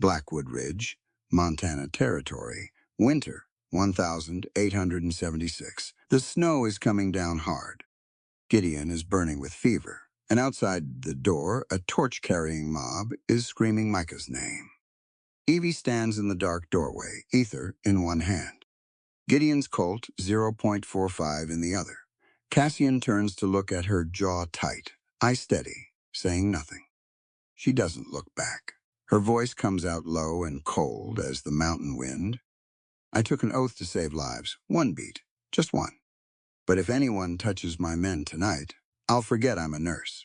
Blackwood Ridge, Montana Territory, winter, 1876. The snow is coming down hard. Gideon is burning with fever, and outside the door, a torch-carrying mob is screaming Micah's name. Evie stands in the dark doorway, ether in one hand. Gideon's Colt, 0.45 in the other. Cassian turns to look at her, jaw tight, eye steady, saying nothing. She doesn't look back. Her voice comes out low and cold as the mountain wind. I took an oath to save lives, one beat, just one. But if anyone touches my men tonight, I'll forget I'm a nurse.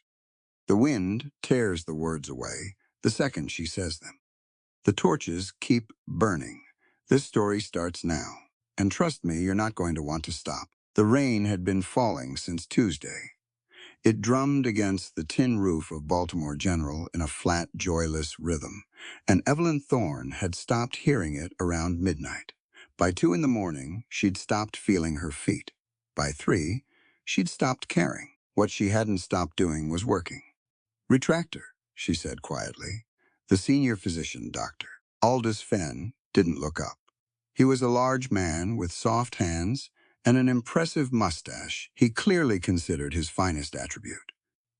The wind tears the words away the second she says them. The torches keep burning. This story starts now. And trust me, you're not going to want to stop. The rain had been falling since Tuesday. It drummed against the tin roof of Baltimore General in a flat, joyless rhythm, and Evelyn Thorne had stopped hearing it around midnight. By 2 in the morning, she'd stopped feeling her feet. By 3, she'd stopped caring. What she hadn't stopped doing was working. "Retractor," she said quietly. The senior physician, Dr. Aldous Fenn, didn't look up. He was a large man with soft hands and an impressive mustache he clearly considered his finest attribute.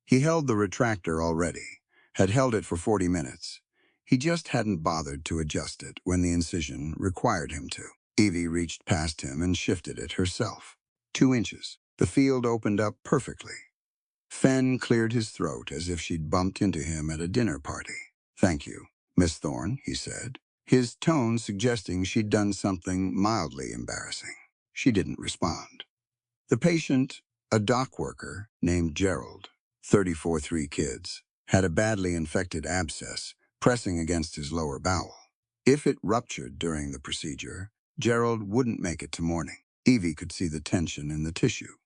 He held the retractor already, had held it for 40 minutes. He just hadn't bothered to adjust it when the incision required him to. Evie reached past him and shifted it herself. 2 inches. The field opened up perfectly. Fenn cleared his throat as if she'd bumped into him at a dinner party. "Thank you, Miss Thorne," he said, his tone suggesting she'd done something mildly embarrassing. She didn't respond. The patient, a dock worker named Gerald, 34, 3 kids, had a badly infected abscess pressing against his lower bowel. If it ruptured during the procedure, Gerald wouldn't make it to morning. Evie could see the tension in the tissue.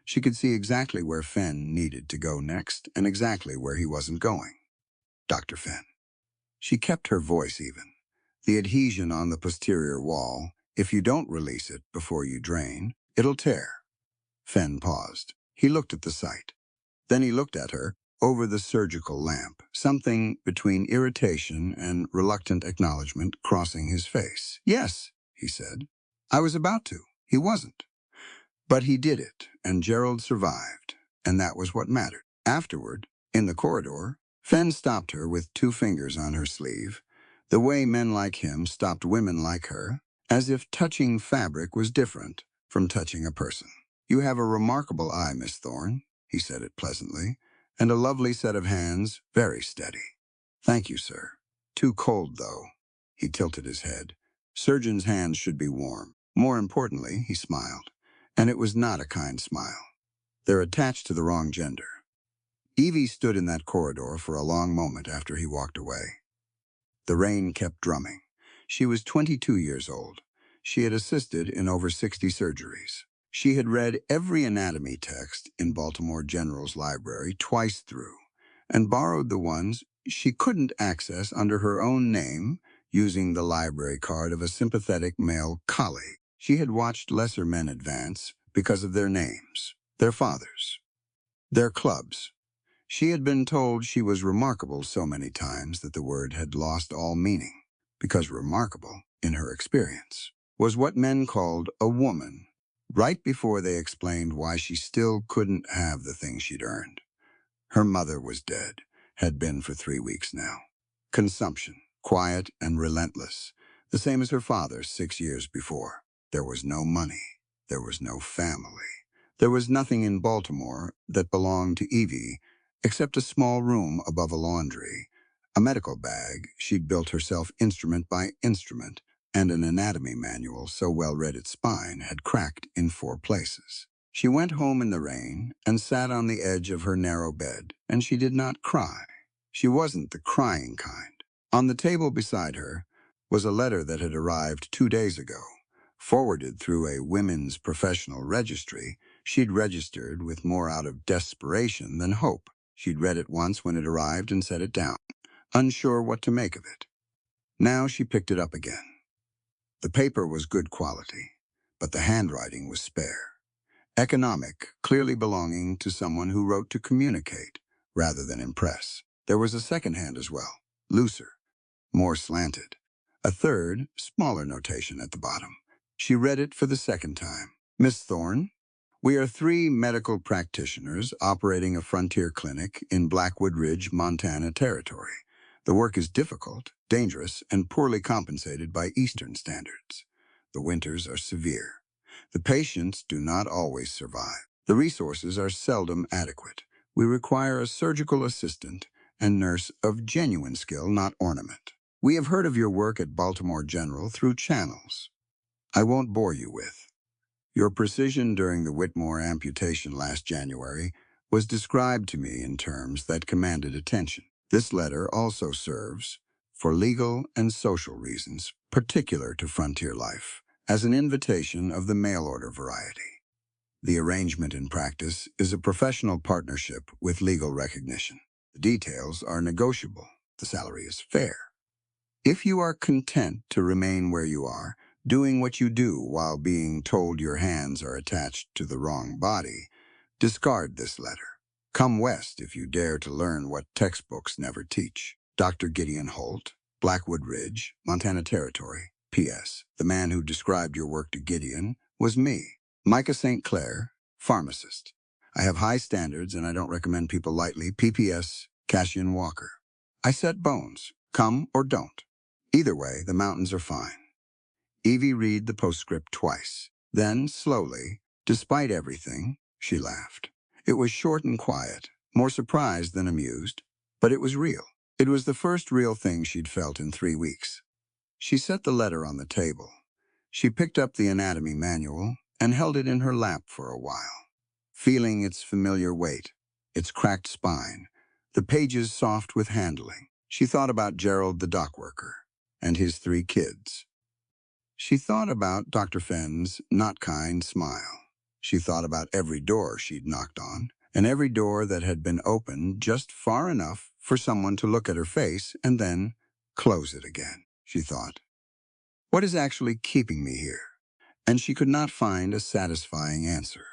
She could see exactly where Fenn needed to go next and exactly where he wasn't going. "Dr. Fenn." She kept her voice even. "The adhesion on the posterior wall, if you don't release it before you drain, it'll tear." Fenn paused. He looked at the site. Then he looked at her over the surgical lamp, something between irritation and reluctant acknowledgement crossing his face. "Yes," he said. "I was about to. He wasn't. But he did it, and Gerald survived, and that was what mattered." Afterward, in the corridor, Fenn stopped her with 2 fingers on her sleeve, the way men like him stopped women like her, as if touching fabric was different from touching a person. "You have a remarkable eye, Miss Thorne," he said it pleasantly, "and a lovely set of hands, very steady." "Thank you, sir. Too cold, though." He tilted his head. "Surgeon's hands should be warm." More importantly, he smiled, and it was not a kind smile. "They're attached to the wrong gender." Evie stood in that corridor for a long moment after he walked away. The rain kept drumming. She was 22 years old. She had assisted in over 60 surgeries. She had read every anatomy text in Baltimore General's library twice through, and borrowed the ones she couldn't access under her own name using the library card of a sympathetic male colleague. She had watched lesser men advance because of their names, their fathers, their clubs. She had been told she was remarkable so many times that the word had lost all meaning, because remarkable, in her experience, was what men called a woman, right before they explained why she still couldn't have the thing she'd earned. Her mother was dead, had been for 3 weeks now. Consumption, quiet and relentless, the same as her father's 6 years before. There was no money. There was no family. There was nothing in Baltimore that belonged to Evie except a small room above a laundry, a medical bag she'd built herself instrument by instrument, and an anatomy manual so well read its spine had cracked in 4 places. She went home in the rain and sat on the edge of her narrow bed, and she did not cry. She wasn't the crying kind. On the table beside her was a letter that had arrived 2 days ago, forwarded through a women's professional registry she'd registered with more out of desperation than hope. She'd read it once when it arrived and set it down, unsure what to make of it. Now she picked it up again. The paper was good quality, but the handwriting was spare. Economic, clearly belonging to someone who wrote to communicate rather than impress. There was a second hand as well, looser, more slanted. A third, smaller notation at the bottom. She read it for the second time. Miss Thorne, we are three medical practitioners operating a frontier clinic in Blackwood Ridge, Montana territory. The work is difficult, dangerous, and poorly compensated by Eastern standards. The winters are severe. The patients do not always survive. The resources are seldom adequate. We require a surgical assistant and nurse of genuine skill, not ornament. We have heard of your work at Baltimore General through channels I won't bore you with. Your precision during the Whitmore amputation last January was described to me in terms that commanded attention. This letter also serves, for legal and social reasons particular to frontier life, as an invitation of the mail-order variety. The arrangement in practice is a professional partnership with legal recognition. The details are negotiable. The salary is fair. If you are content to remain where you are, doing what you do while being told your hands are attached to the wrong body, discard this letter. Come west if you dare to learn what textbooks never teach. Dr. Gideon Holt, Blackwood Ridge, Montana Territory. P.S. The man who described your work to Gideon was me, Micah St. Clair, pharmacist. I have high standards and I don't recommend people lightly. P.P.S. Cassian Walker. I set bones. Come or don't. Either way, the mountains are fine. Evie read the postscript twice. Then, slowly, despite everything, she laughed. It was short and quiet, more surprised than amused, but it was real. It was the first real thing she'd felt in 3 weeks. She set the letter on the table. She picked up the anatomy manual and held it in her lap for a while, feeling its familiar weight, its cracked spine, the pages soft with handling. She thought about Gerald the dock worker and his 3 kids. She thought about Dr. Fenn's not kind smile. She thought about every door she'd knocked on, and every door that had been opened just far enough for someone to look at her face and then close it again. She thought, what is actually keeping me here? And she could not find a satisfying answer.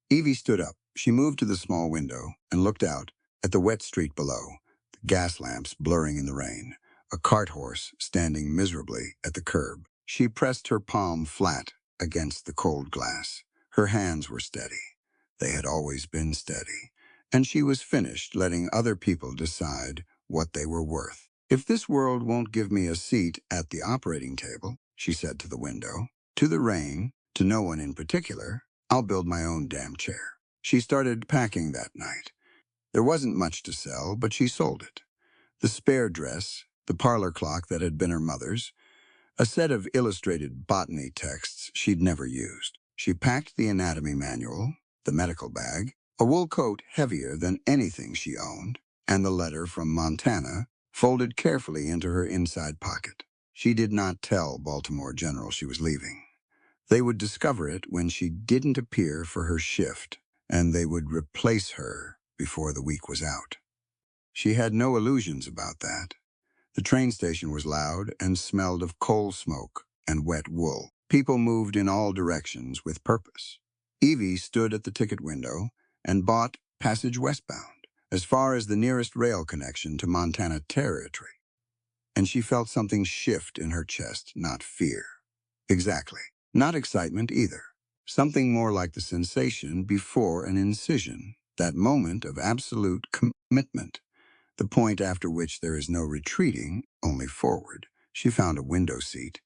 Evie stood up. She moved to the small window and looked out at the wet street below, the gas lamps blurring in the rain, a cart horse standing miserably at the curb. She pressed her palm flat against the cold glass. Her hands were steady. They had always been steady. And she was finished letting other people decide what they were worth. If this world won't give me a seat at the operating table, she said to the window, to the rain, to no one in particular, I'll build my own damn chair. She started packing that night. There wasn't much to sell, but she sold it. The spare dress, the parlor clock that had been her mother's, a set of illustrated botany texts she'd never used. She packed the anatomy manual, the medical bag, a wool coat heavier than anything she owned, and the letter from Montana, folded carefully into her inside pocket. She did not tell Baltimore General she was leaving. They would discover it when she didn't appear for her shift, and they would replace her before the week was out. She had no illusions about that. The train station was loud and smelled of coal smoke and wet wool. People moved in all directions with purpose. Evie stood at the ticket window and bought Passage Westbound, as far as the nearest rail connection to Montana Territory. And she felt something shift in her chest, not fear. Exactly. Not excitement either. Something more like the sensation before an incision, that moment of absolute commitment. The point after which there is no retreating, only forward. She found a window seat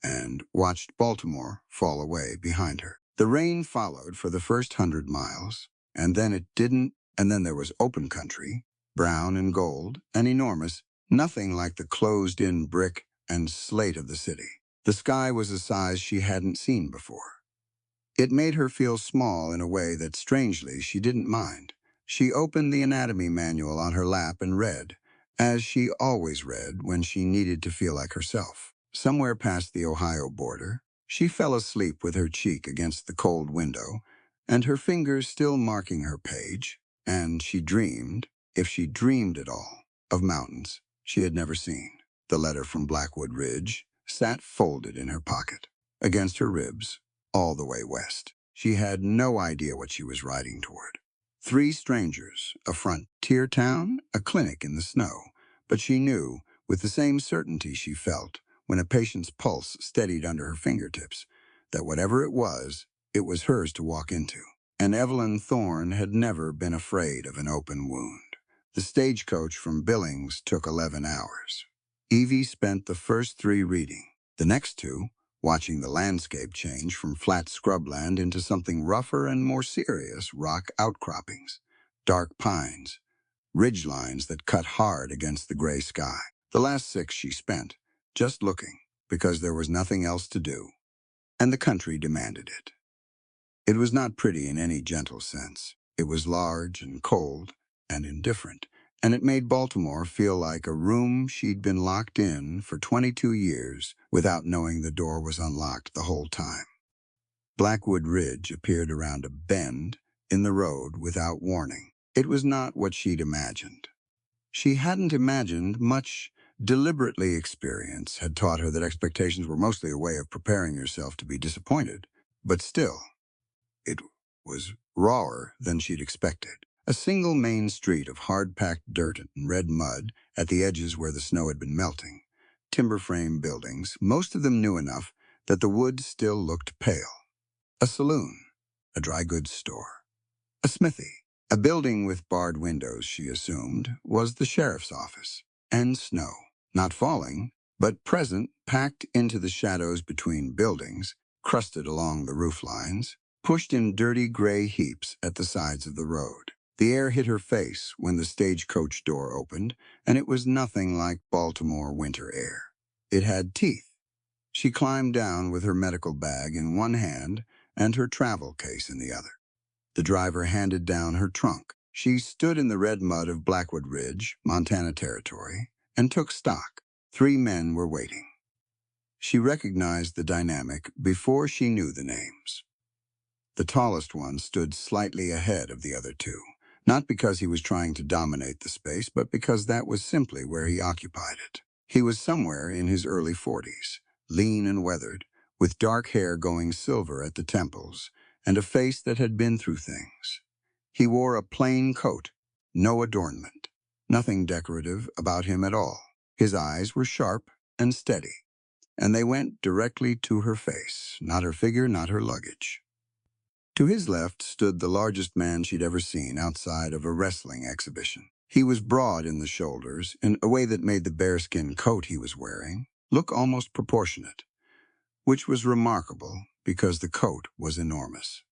and watched Baltimore fall away behind her. The rain followed for the first 100 miles, and then it didn't, and then there was open country, brown and gold, and enormous, nothing like the closed-in brick and slate of the city. The sky was a size she hadn't seen before. It made her feel small in a way that, strangely, she didn't mind. She opened the anatomy manual on her lap and read, as she always read when she needed to feel like herself. Somewhere past the Ohio border, she fell asleep with her cheek against the cold window, and her fingers still marking her page, and she dreamed, if she dreamed at all, of mountains she had never seen. The letter from Blackwood Ridge sat folded in her pocket, against her ribs, all the way west. She had no idea what she was riding toward. 3 strangers, a frontier town, a clinic in the snow. But she knew, with the same certainty she felt when a patient's pulse steadied under her fingertips, that whatever it was hers to walk into. And Evelyn Thorne had never been afraid of an open wound. The stagecoach from Billings took 11 hours. Evie spent the first 3 reading. The next 2, watching the landscape change from flat scrubland into something rougher and more serious rock outcroppings, dark pines, ridgelines that cut hard against the gray sky. The last 6 she spent just looking, because there was nothing else to do, and the country demanded it. It was not pretty in any gentle sense. It was large and cold and indifferent, and it made Baltimore feel like a room she'd been locked in for 22 years without knowing the door was unlocked the whole time. Blackwood Ridge appeared around a bend in the road without warning. It was not what she'd imagined. She hadn't imagined much. Deliberately experience had taught her that expectations were mostly a way of preparing yourself to be disappointed. But still, it was rawer than she'd expected. A single main street of hard-packed dirt and red mud at the edges where the snow had been melting. Timber frame buildings, most of them new enough that the wood still looked pale. A saloon, a dry goods store, a smithy. A building with barred windows, she assumed, was the sheriff's office. And snow, not falling, but present, packed into the shadows between buildings, crusted along the roof lines, pushed in dirty gray heaps at the sides of the road. The air hit her face when the stagecoach door opened, and it was nothing like Baltimore winter air. It had teeth. She climbed down with her medical bag in one hand and her travel case in the other. The driver handed down her trunk. She stood in the red mud of Blackwood Ridge, Montana Territory, and took stock. 3 men were waiting. She recognized the dynamic before she knew the names. The tallest one stood slightly ahead of the other 2, not because he was trying to dominate the space, but because that was simply where he occupied it. He was somewhere in his early 40s, lean and weathered, with dark hair going silver at the temples, and a face that had been through things. He wore a plain coat, no adornment, nothing decorative about him at all. His eyes were sharp and steady, and they went directly to her face, not her figure, not her luggage. To his left stood the largest man she'd ever seen outside of a wrestling exhibition. He was broad in the shoulders in a way that made the bearskin coat he was wearing look almost proportionate, which was remarkable because the coat was enormous.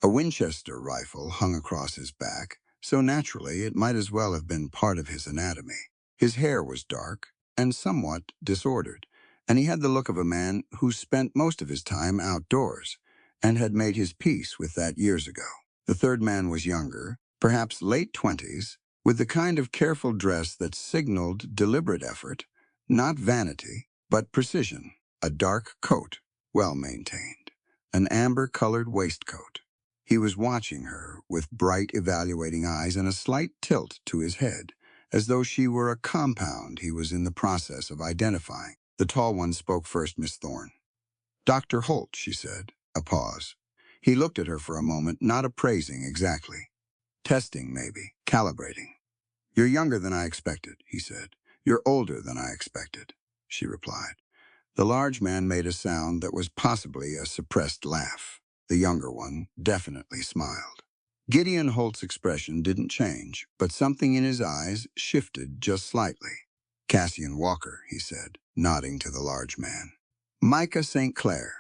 A Winchester rifle hung across his back, so naturally it might as well have been part of his anatomy. His hair was dark and somewhat disordered, and he had the look of a man who spent most of his time outdoors and had made his peace with that years ago. The third man was younger, perhaps late 20s, with the kind of careful dress that signaled deliberate effort, not vanity, but precision. A dark coat, well maintained, an amber-colored waistcoat. He was watching her with bright, evaluating eyes and a slight tilt to his head, as though she were a compound he was in the process of identifying. The tall one spoke first, Miss Thorne. Dr. Holt, she said. A pause. He looked at her for a moment, not appraising exactly. Testing, maybe. Calibrating. You're younger than I expected, he said. You're older than I expected, she replied. The large man made a sound that was possibly a suppressed laugh. The younger one definitely smiled. Gideon Holt's expression didn't change, but something in his eyes shifted just slightly. Cassian Walker, he said, nodding to the large man. Micah St. Clair,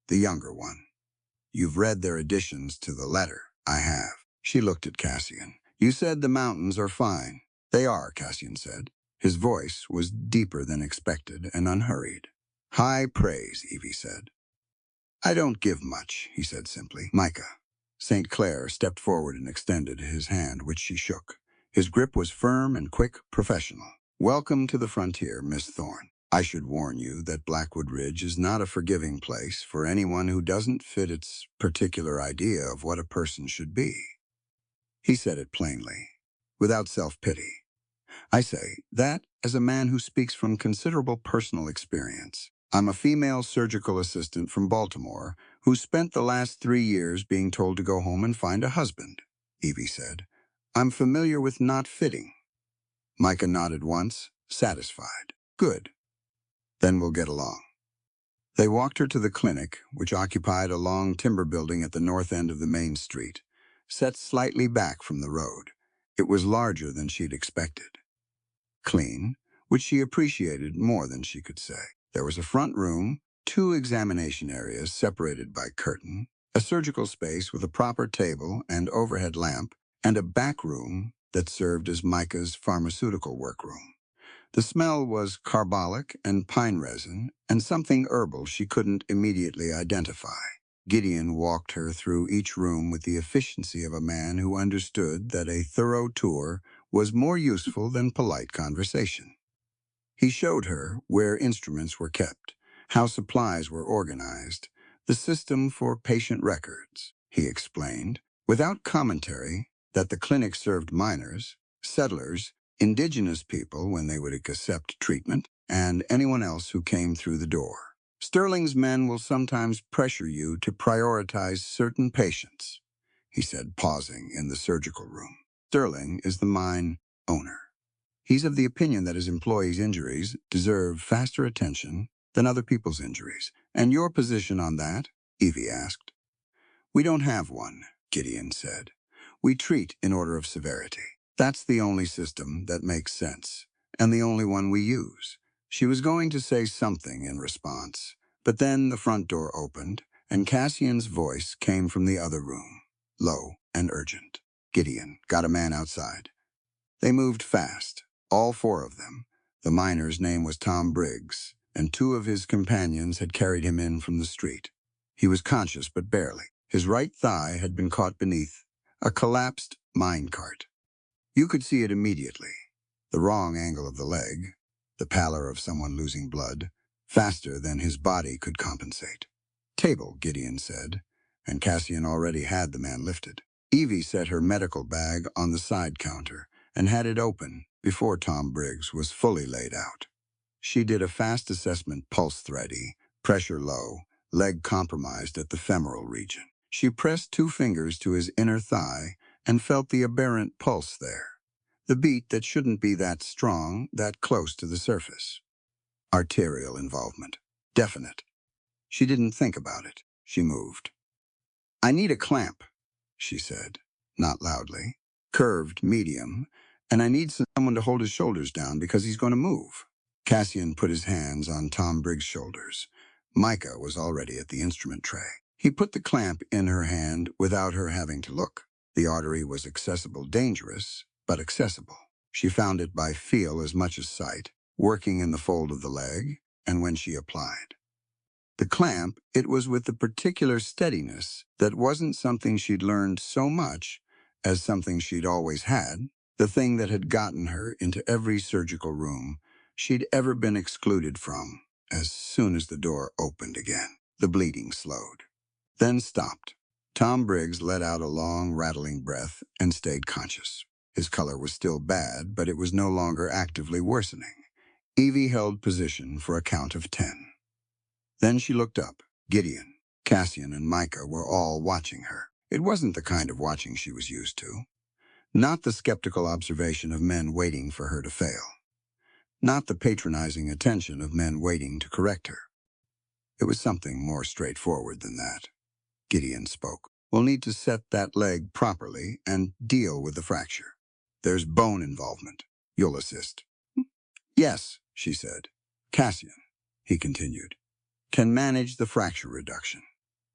the younger one. You've read their additions to the letter. I have. She looked at Cassian. You said the mountains are fine. They are, Cassian said. His voice was deeper than expected and unhurried. High praise, Evie said. I don't give much, he said simply. Micah. St. Clair stepped forward and extended his hand, which she shook. His grip was firm and quick, professional. Welcome to the frontier, Miss Thorne. I should warn you that Blackwood Ridge is not a forgiving place for anyone who doesn't fit its particular idea of what a person should be. He said it plainly, without self-pity. I say that as a man who speaks from considerable personal experience. I'm a female surgical assistant from Baltimore who spent the last 3 years being told to go home and find a husband, Evie said. I'm familiar with not fitting. Micah nodded once, satisfied. Good. Then we'll get along. They walked her to the clinic, which occupied a long timber building at the north end of the main street, set slightly back from the road. It was larger than she'd expected. Clean, which she appreciated more than she could say. There was a front room, two examination areas separated by curtain, a surgical space with a proper table and overhead lamp, and a back room that served as Micah's pharmaceutical workroom. The smell was carbolic and pine resin, and something herbal she couldn't immediately identify. Gideon walked her through each room with the efficiency of a man who understood that a thorough tour was more useful than polite conversation. He showed her where instruments were kept, how supplies were organized, the system for patient records. He explained, without commentary, that the clinic served miners, settlers, indigenous people when they would accept treatment, and anyone else who came through the door. Sterling's men will sometimes pressure you to prioritize certain patients, he said, pausing in the surgical room. Sterling is the mine owner. He's of the opinion that his employees' injuries deserve faster attention than other people's injuries. And your position on that? Evie asked. We don't have one, Gideon said. We treat in order of severity. That's the only system that makes sense, and the only one we use. She was going to say something in response, but then the front door opened, and Cassian's voice came from the other room, low and urgent. Gideon, got a man outside. They moved fast, all four of them. The miner's name was Tom Briggs, and two of his companions had carried him in from the street. He was conscious, but barely. His right thigh had been caught beneath a collapsed mine cart. You could see it immediately. The wrong angle of the leg, the pallor of someone losing blood, faster than his body could compensate. Table, Gideon said, and Cassian already had the man lifted. Evie set her medical bag on the side counter and had it open before Tom Briggs was fully laid out. She did a fast assessment, pulse thready, pressure low, leg compromised at the femoral region. She pressed two fingers to his inner thigh and felt the aberrant pulse there. The beat that shouldn't be that strong, that close to the surface. Arterial involvement. Definite. She didn't think about it. She moved. I need a clamp, she said, not loudly. Curved, medium, and I need someone to hold his shoulders down because he's going to move. Cassian put his hands on Tom Briggs' shoulders. Micah was already at the instrument tray. He put the clamp in her hand without her having to look. The artery was accessible, dangerous, but accessible. She found it by feel as much as sight, working in the fold of the leg, and when she applied. The clamp, it was with the particular steadiness that wasn't something she'd learned so much as something she'd always had, the thing that had gotten her into every surgical room she'd ever been excluded from. As soon as the door opened again, the bleeding slowed, then stopped. Tom Briggs let out a long, rattling breath and stayed conscious. His color was still bad, but it was no longer actively worsening. Evie held position for a count of 10. Then she looked up. Gideon, Cassian, and Micah were all watching her. It wasn't the kind of watching she was used to. Not the skeptical observation of men waiting for her to fail. Not the patronizing attention of men waiting to correct her. It was something more straightforward than that. Gideon spoke. We'll need to set that leg properly and deal with the fracture. There's bone involvement. You'll assist. Yes, she said. Cassian, he continued, can manage the fracture reduction.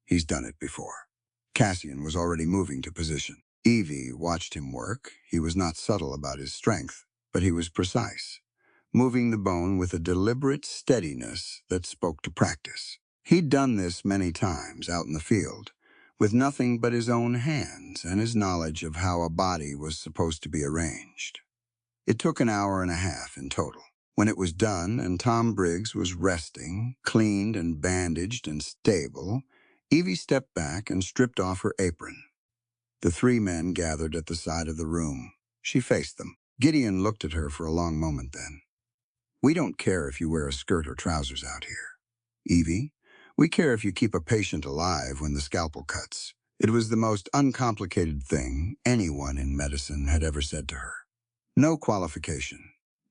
He's done it before. Cassian was already moving to position. Evie watched him work. He was not subtle about his strength, but he was precise, moving the bone with a deliberate steadiness that spoke to practice. He'd done this many times out in the field, with nothing but his own hands and his knowledge of how a body was supposed to be arranged. It took an hour and a half in total. When it was done and Tom Briggs was resting, cleaned and bandaged and stable, Evie stepped back and stripped off her apron. The three men gathered at the side of the room. She faced them. Gideon looked at her for a long moment then. We don't care if you wear a skirt or trousers out here, Evie. We care if you keep a patient alive when the scalpel cuts. It was the most uncomplicated thing anyone in medicine had ever said to her. No qualification,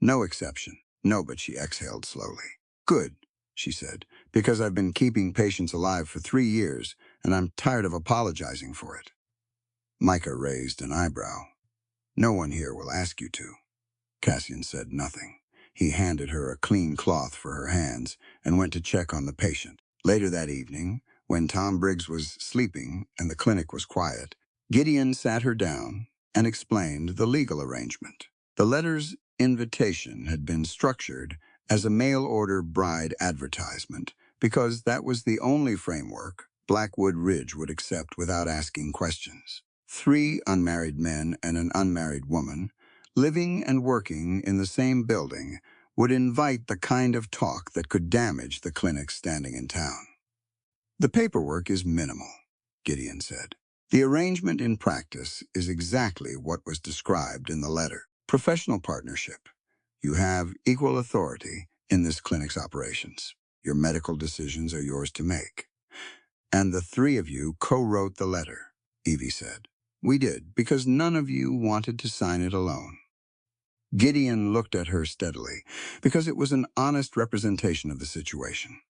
no exception. No, but she exhaled slowly. Good, she said, because I've been keeping patients alive for 3 years, and I'm tired of apologizing for it. Micah raised an eyebrow. No one here will ask you to. Cassian said nothing. He handed her a clean cloth for her hands and went to check on the patient. Later that evening, when Tom Briggs was sleeping and the clinic was quiet, Gideon sat her down and explained the legal arrangement. The letter's invitation had been structured as a mail-order bride advertisement because that was the only framework Blackwood Ridge would accept without asking questions. 3 unmarried men and an unmarried woman living and working in the same building would invite the kind of talk that could damage the clinic's standing in town. The paperwork is minimal, Gideon said. The arrangement in practice is exactly what was described in the letter. Professional partnership. You have equal authority in this clinic's operations. Your medical decisions are yours to make. And the 3 of you co-wrote the letter, Evie said. We did, because none of you wanted to sign it alone. Gideon looked at her steadily, because it was an honest representation of the situation.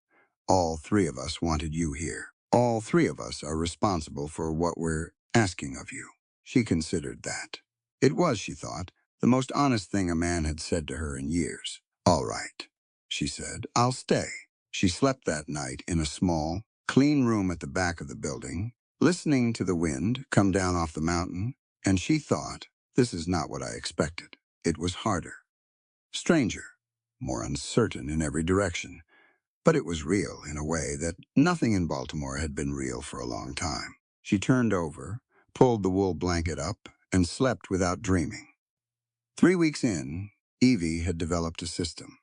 All 3 of us wanted you here. All 3 of us are responsible for what we're asking of you. She considered that. It was, she thought, the most honest thing a man had said to her in years. All right, she said, I'll stay. She slept that night in a small, clean room at the back of the building, listening to the wind come down off the mountain, and she thought, this is not what I expected. It was harder, stranger, more uncertain in every direction, but it was real in a way that nothing in Baltimore had been real for a long time. She turned over, pulled the wool blanket up, and slept without dreaming. 3 weeks in, Evie had developed a system.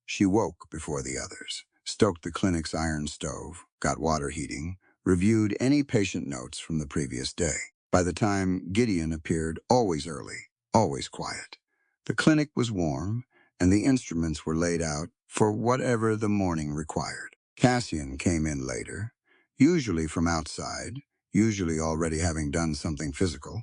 She woke before the others, stoked the clinic's iron stove, got water heating, reviewed any patient notes from the previous day. By the time Gideon appeared, always early, always quiet. The clinic was warm, and the instruments were laid out for whatever the morning required. Cassian came in later, usually from outside, usually already having done something physical,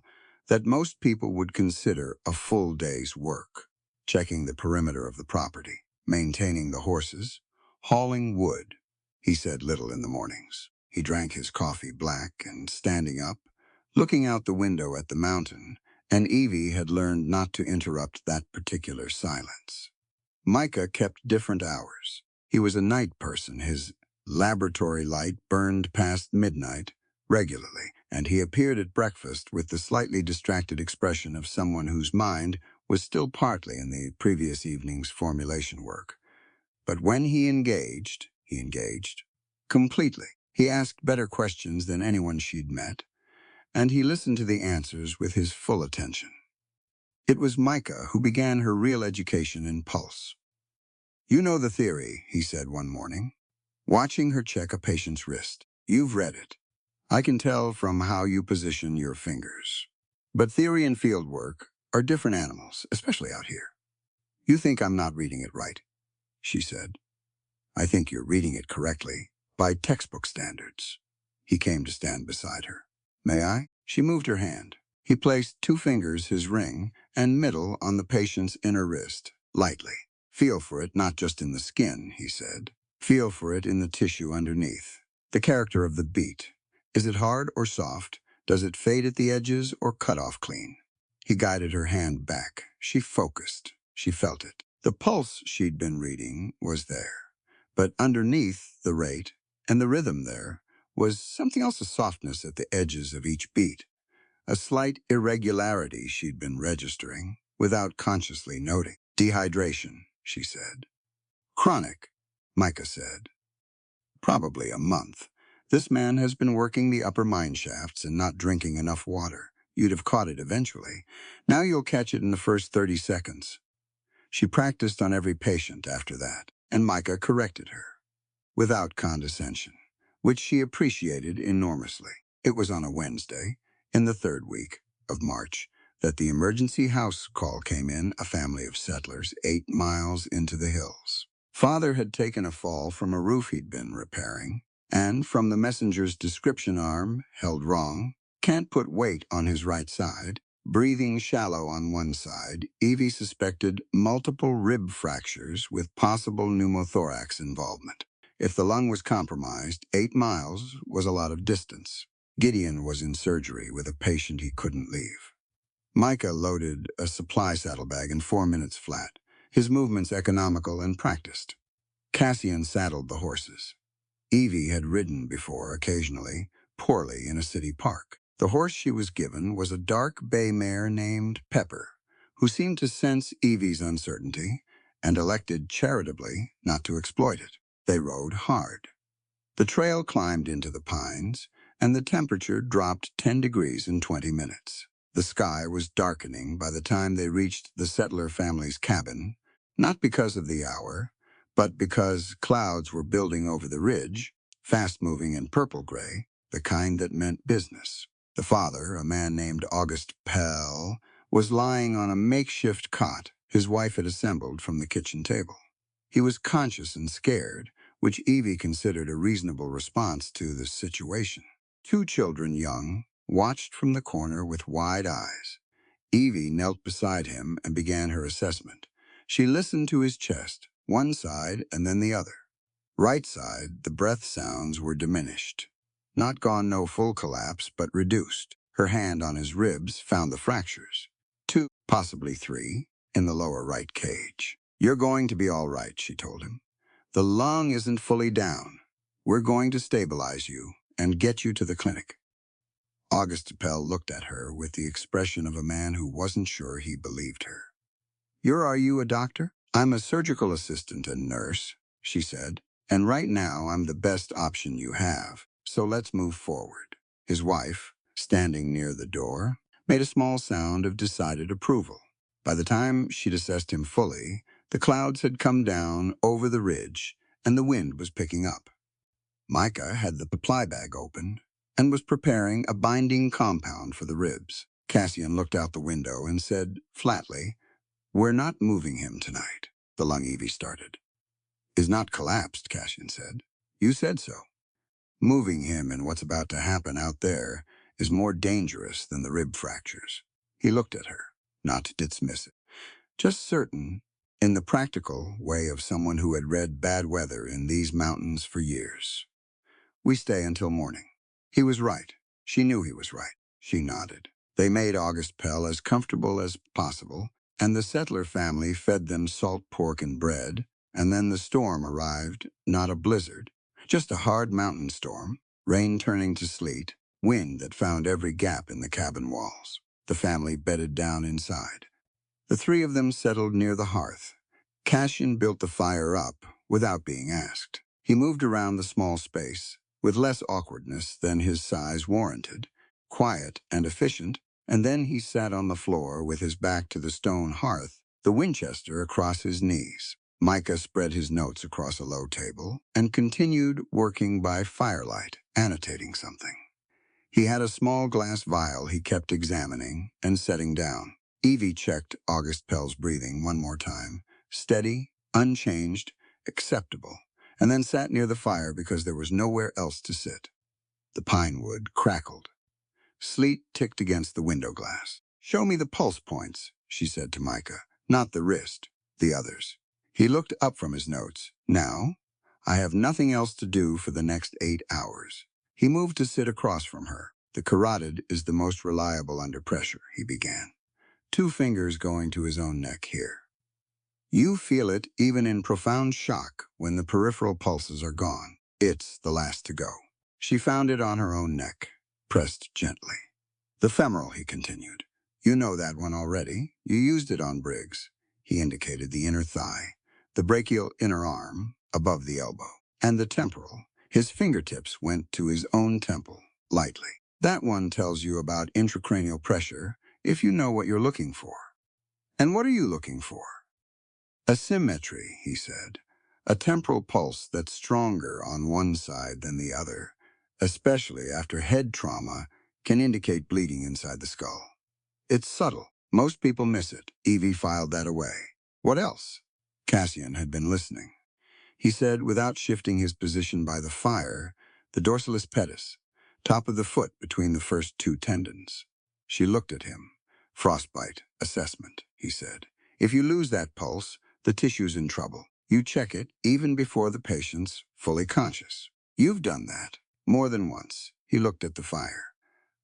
that most people would consider a full day's work, checking the perimeter of the property, maintaining the horses, hauling wood. He said little in the mornings. He drank his coffee black and, standing up, looking out the window at the mountain, and Evie had learned not to interrupt that particular silence. Micah kept different hours. He was a night person. His laboratory light burned past midnight regularly, and he appeared at breakfast with the slightly distracted expression of someone whose mind was still partly in the previous evening's formulation work. But when he engaged completely. He asked better questions than anyone she'd met, and he listened to the answers with his full attention. It was Micah who began her real education in pulse. You know the theory, he said one morning, watching her check a patient's wrist. You've read it. I can tell from how you position your fingers. But theory and field work are different animals, especially out here. You think I'm not reading it right, she said. I think you're reading it correctly, by textbook standards. He came to stand beside her. May I? She moved her hand. He placed 2 fingers, his ring, and middle on the patient's inner wrist, lightly. Feel for it not just in the skin, he said. Feel for it in the tissue underneath. The character of the beat. Is it hard or soft? Does it fade at the edges or cut off clean? He guided her hand back. She focused. She felt it. The pulse she'd been reading was there. But underneath the rate and the rhythm there was something else, a softness at the edges of each beat, a slight irregularity she'd been registering without consciously noting. Dehydration, she said. Chronic, Micah said. Probably a month. This man has been working the upper mine shafts and not drinking enough water. You'd have caught it eventually. Now you'll catch it in the first 30 seconds. She practiced on every patient after that, and Micah corrected her, without condescension, which she appreciated enormously. It was on a Wednesday, in the 3rd week of March, that the emergency house call came in, a family of settlers 8 miles into the hills. Father had taken a fall from a roof he'd been repairing, and from the messenger's description arm, held wrong, can't put weight on his right side, Breathing shallow on one side, Evie suspected multiple rib fractures with possible pneumothorax involvement. If the lung was compromised, 8 miles was a lot of distance. Gideon was in surgery with a patient he couldn't leave. Micah loaded a supply saddlebag in 4 minutes flat, his movements economical and practiced. Cassian saddled the horses. Evie had ridden before, occasionally, poorly in a city park. The horse she was given was a dark bay mare named Pepper, who seemed to sense Evie's uncertainty and elected charitably not to exploit it. They rode hard. The trail climbed into the pines, and the temperature dropped 10 degrees in 20 minutes. The sky was darkening by the time they reached the settler family's cabin, not because of the hour, but because clouds were building over the ridge, fast-moving and purple-gray, the kind that meant business. The father, a man named August Pell, was lying on a makeshift cot his wife had assembled from the kitchen table. He was conscious and scared, which Evie considered a reasonable response to the situation. 2 children, young, watched from the corner with wide eyes. Evie knelt beside him and began her assessment. She listened to his chest, one side and then the other. Right side, the breath sounds were diminished. Not gone no full collapse, but reduced. Her hand on his ribs found the fractures. 2, possibly 3, in the lower right cage. "You're going to be all right," she told him. "The lung isn't fully down. We're going to stabilize you and get you to the clinic." August Appel looked at her with the expression of a man who wasn't sure he believed her. Are you a doctor?" "I'm a surgical assistant and nurse," she said, "and right now I'm the best option you have, so let's move forward." His wife, standing near the door, made a small sound of decided approval. By the time she'd assessed him fully, the clouds had come down over the ridge, and the wind was picking up. Micah had the supply bag open and was preparing a binding compound for the ribs. Cassian looked out the window and said flatly, "We're not moving him tonight." The lung Evie started. "Is not collapsed," Cassian said. "You said so. Moving him in what's about to happen out there is more dangerous than the rib fractures." He looked at her, not to dismiss it, just certain, in the practical way of someone who had read bad weather in these mountains for years. "We stay until morning." He was right. She knew he was right. She nodded. They made August Pell as comfortable as possible, and the settler family fed them salt pork and bread, and then the storm arrived, not a blizzard, just a hard mountain storm, rain turning to sleet, wind that found every gap in the cabin walls. The family bedded down inside. The 3 of them settled near the hearth. Cassian built the fire up without being asked. He moved around the small space, with less awkwardness than his size warranted, quiet and efficient, and then he sat on the floor with his back to the stone hearth, the Winchester across his knees. Micah spread his notes across a low table and continued working by firelight, annotating something. He had a small glass vial he kept examining and setting down. Evie checked August Pell's breathing one more time. Steady, unchanged, acceptable, and then sat near the fire because there was nowhere else to sit. The pine wood crackled. Sleet ticked against the window glass. "Show me the pulse points," she said to Micah. "Not the wrist, the others." He looked up from his notes. "Now, I have nothing else to do for the next 8 hours." He moved to sit across from her. "The carotid is the most reliable under pressure," he began, 2 fingers going to his own neck here. "You feel it even in profound shock when the peripheral pulses are gone. It's the last to go." She found it on her own neck, pressed gently. "The femoral," he continued. "You know that one already. You used it on Briggs." He indicated the inner thigh, the brachial inner arm, above the elbow, and the temporal. His fingertips went to his own temple, lightly. "That one tells you about intracranial pressure, if you know what you're looking for." "And what are you looking for?" "Asymmetry," he said. "A temporal pulse that's stronger on one side than the other, especially after head trauma, can indicate bleeding inside the skull. It's subtle. Most people miss it." Evie filed that away. "What else?" Cassian had been listening. He said, without shifting his position by the fire, "The dorsalis pedis, top of the foot between the first 2 tendons." She looked at him, Frostbite assessment, he said. If you lose that pulse, the tissue's in trouble. You check it even before the patient's fully conscious. You've done that more than once. He looked at the fire.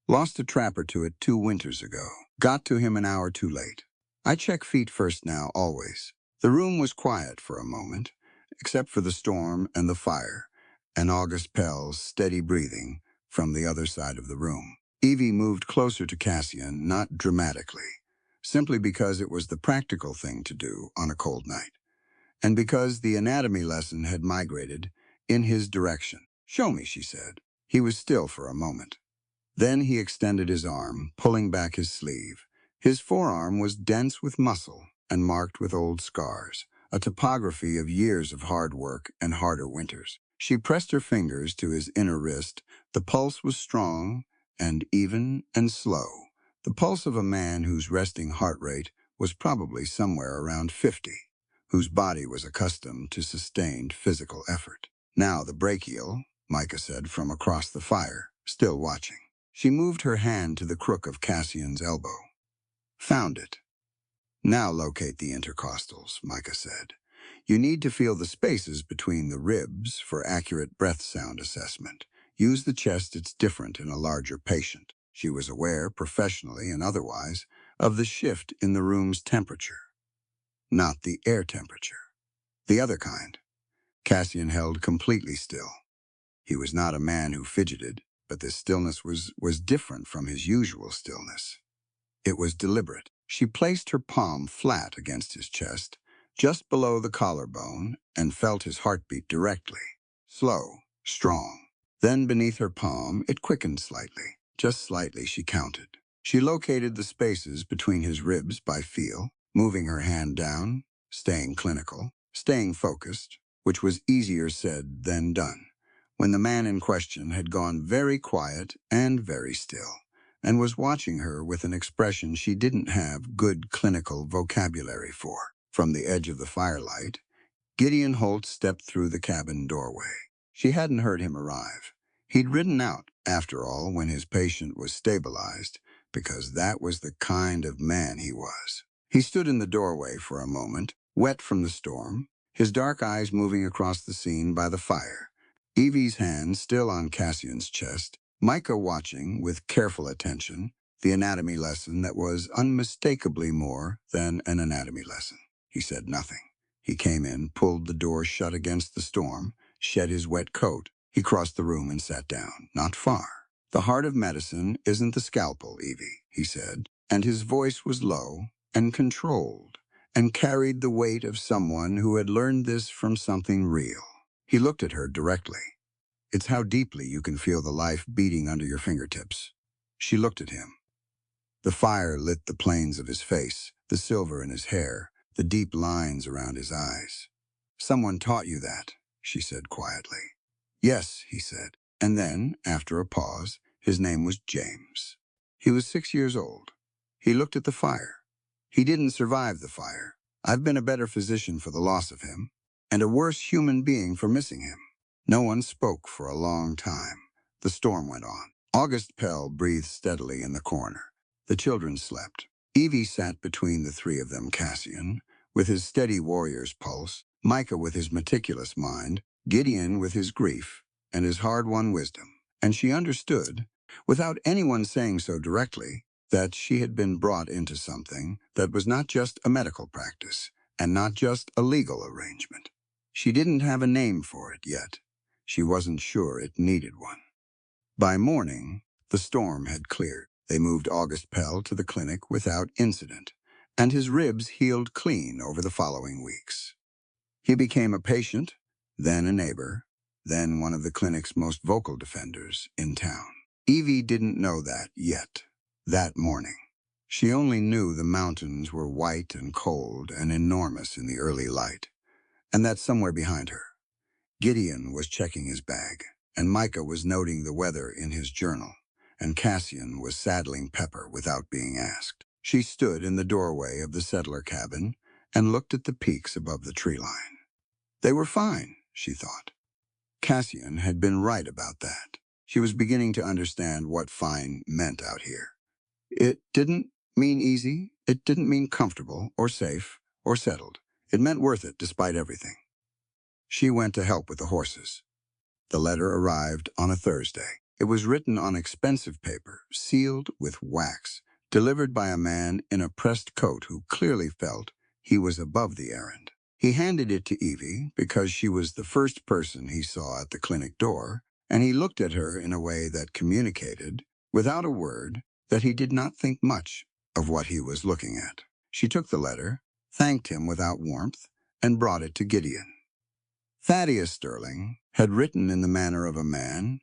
Lost a trapper to it 2 winters ago. Got to him an hour too late. I check feet first now, always. The room was quiet for a moment, except for the storm and the fire, and August Pell's steady breathing from the other side of the room. Evie moved closer to Cassian, not dramatically, simply because it was the practical thing to do on a cold night, and because the anatomy lesson had migrated in his direction. "Show me," she said. He was still for a moment. Then he extended his arm, pulling back his sleeve. His forearm was dense with muscle and marked with old scars, a topography of years of hard work and harder winters. She pressed her fingers to his inner wrist. The pulse was strong and even and slow. The pulse of a man whose resting heart rate was probably somewhere around 50, whose body was accustomed to sustained physical effort. "Now the brachial," Micah said from across the fire, still watching. She moved her hand to the crook of Cassian's elbow. "Found it. Now locate the intercostals," Micah said. "You need to feel the spaces between the ribs for accurate breath sound assessment. Use the chest, it's different in a larger patient." She was aware, professionally and otherwise, of the shift in the room's temperature. Not the air temperature. The other kind. Cassian held completely still. He was not a man who fidgeted, but this stillness was different from his usual stillness. It was deliberate. She placed her palm flat against his chest, just below the collarbone, and felt his heartbeat directly. Slow, strong. Then beneath her palm, it quickened slightly. Just slightly, she counted. She located the spaces between his ribs by feel, moving her hand down, staying clinical, staying focused, which was easier said than done, when the man in question had gone very quiet and very still, and was watching her with an expression she didn't have good clinical vocabulary for. From the edge of the firelight, Gideon Holt stepped through the cabin doorway. She hadn't heard him arrive. He'd ridden out, after all, when his patient was stabilized, because that was the kind of man he was. He stood in the doorway for a moment, wet from the storm, his dark eyes moving across the scene by the fire. Evie's hand still on Cassian's chest, Micah watching with careful attention the anatomy lesson that was unmistakably more than an anatomy lesson. He said nothing. He came in, pulled the door shut against the storm, shed his wet coat. He crossed the room and sat down, not far. "The heart of medicine isn't the scalpel, Evie," he said, and his voice was low and controlled, and carried the weight of someone who had learned this from something real. He looked at her directly. "It's how deeply you can feel the life beating under your fingertips." She looked at him. The fire lit the planes of his face, the silver in his hair, the deep lines around his eyes. "Someone taught you that," she said quietly. "Yes," he said. And then, after a pause, his name was James. He was 6 years old. He looked at the fire. "He didn't survive the fire. I've been a better physician for the loss of him, and a worse human being for missing him." No one spoke for a long time. The storm went on. August Pell breathed steadily in the corner. The children slept. Evie sat between the three of them, Cassian, with his steady warrior's pulse, Micah with his meticulous mind, Gideon with his grief and his hard-won wisdom. And she understood, without anyone saying so directly, that she had been brought into something that was not just a medical practice and not just a legal arrangement. She didn't have a name for it yet. She wasn't sure it needed one. By morning, the storm had cleared. They moved August Pell to the clinic without incident, and his ribs healed clean over the following weeks. He became a patient, then a neighbor, then one of the clinic's most vocal defenders in town. Evie didn't know that yet, that morning. She only knew the mountains were white and cold and enormous in the early light, and that somewhere behind her, Gideon was checking his bag, and Micah was noting the weather in his journal, and Cassian was saddling Pepper without being asked. She stood in the doorway of the settler cabin and looked at the peaks above the tree line. They were fine, she thought. Cassian had been right about that. She was beginning to understand what fine meant out here. It didn't mean easy. It didn't mean comfortable or safe or settled. It meant worth it despite everything. She went to help with the horses. The letter arrived on a Thursday. It was written on expensive paper, sealed with wax, delivered by a man in a pressed coat who clearly felt he was above the errand. He handed it to Evie because she was the first person he saw at the clinic door, and he looked at her in a way that communicated, without a word, that he did not think much of what he was looking at. She took the letter, thanked him without warmth, and brought it to Gideon. Thaddeus Sterling had written in the manner of a man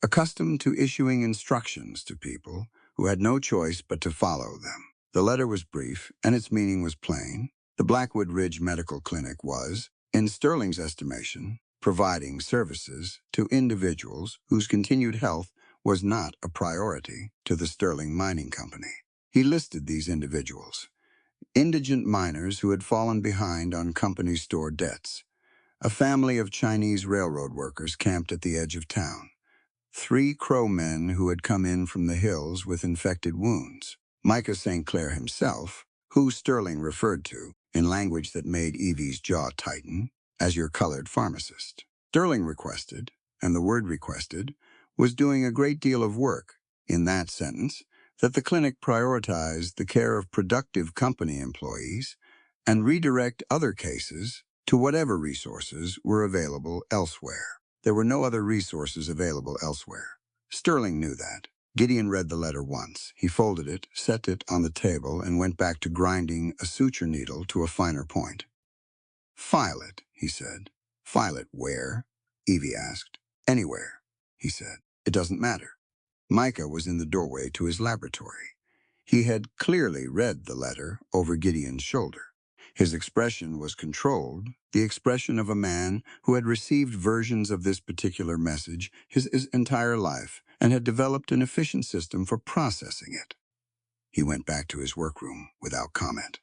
accustomed to issuing instructions to people who had no choice but to follow them. The letter was brief, and its meaning was plain. The Blackwood Ridge Medical Clinic was, in Sterling's estimation, providing services to individuals whose continued health was not a priority to the Sterling Mining Company. He listed these individuals: indigent miners who had fallen behind on company store debts, a family of Chinese railroad workers camped at the edge of town, 3 Crow men who had come in from the hills with infected wounds, Micah St. Clair himself, who Sterling referred to, in language that made Evie's jaw tighten, as your colored pharmacist. Sterling requested, and the word requested, was doing a great deal of work, in that sentence, that the clinic prioritize the care of productive company employees and redirect other cases to whatever resources were available elsewhere. There were no other resources available elsewhere. Sterling knew that. Gideon read the letter once. He folded it, set it on the table, and went back to grinding a suture needle to a finer point. "File it," he said. "File it where?" Evie asked. "Anywhere," he said. "It doesn't matter." Micah was in the doorway to his laboratory. He had clearly read the letter over Gideon's shoulder. His expression was controlled, the expression of a man who had received versions of this particular message his entire life and had developed an efficient system for processing it. He went back to his workroom without comment.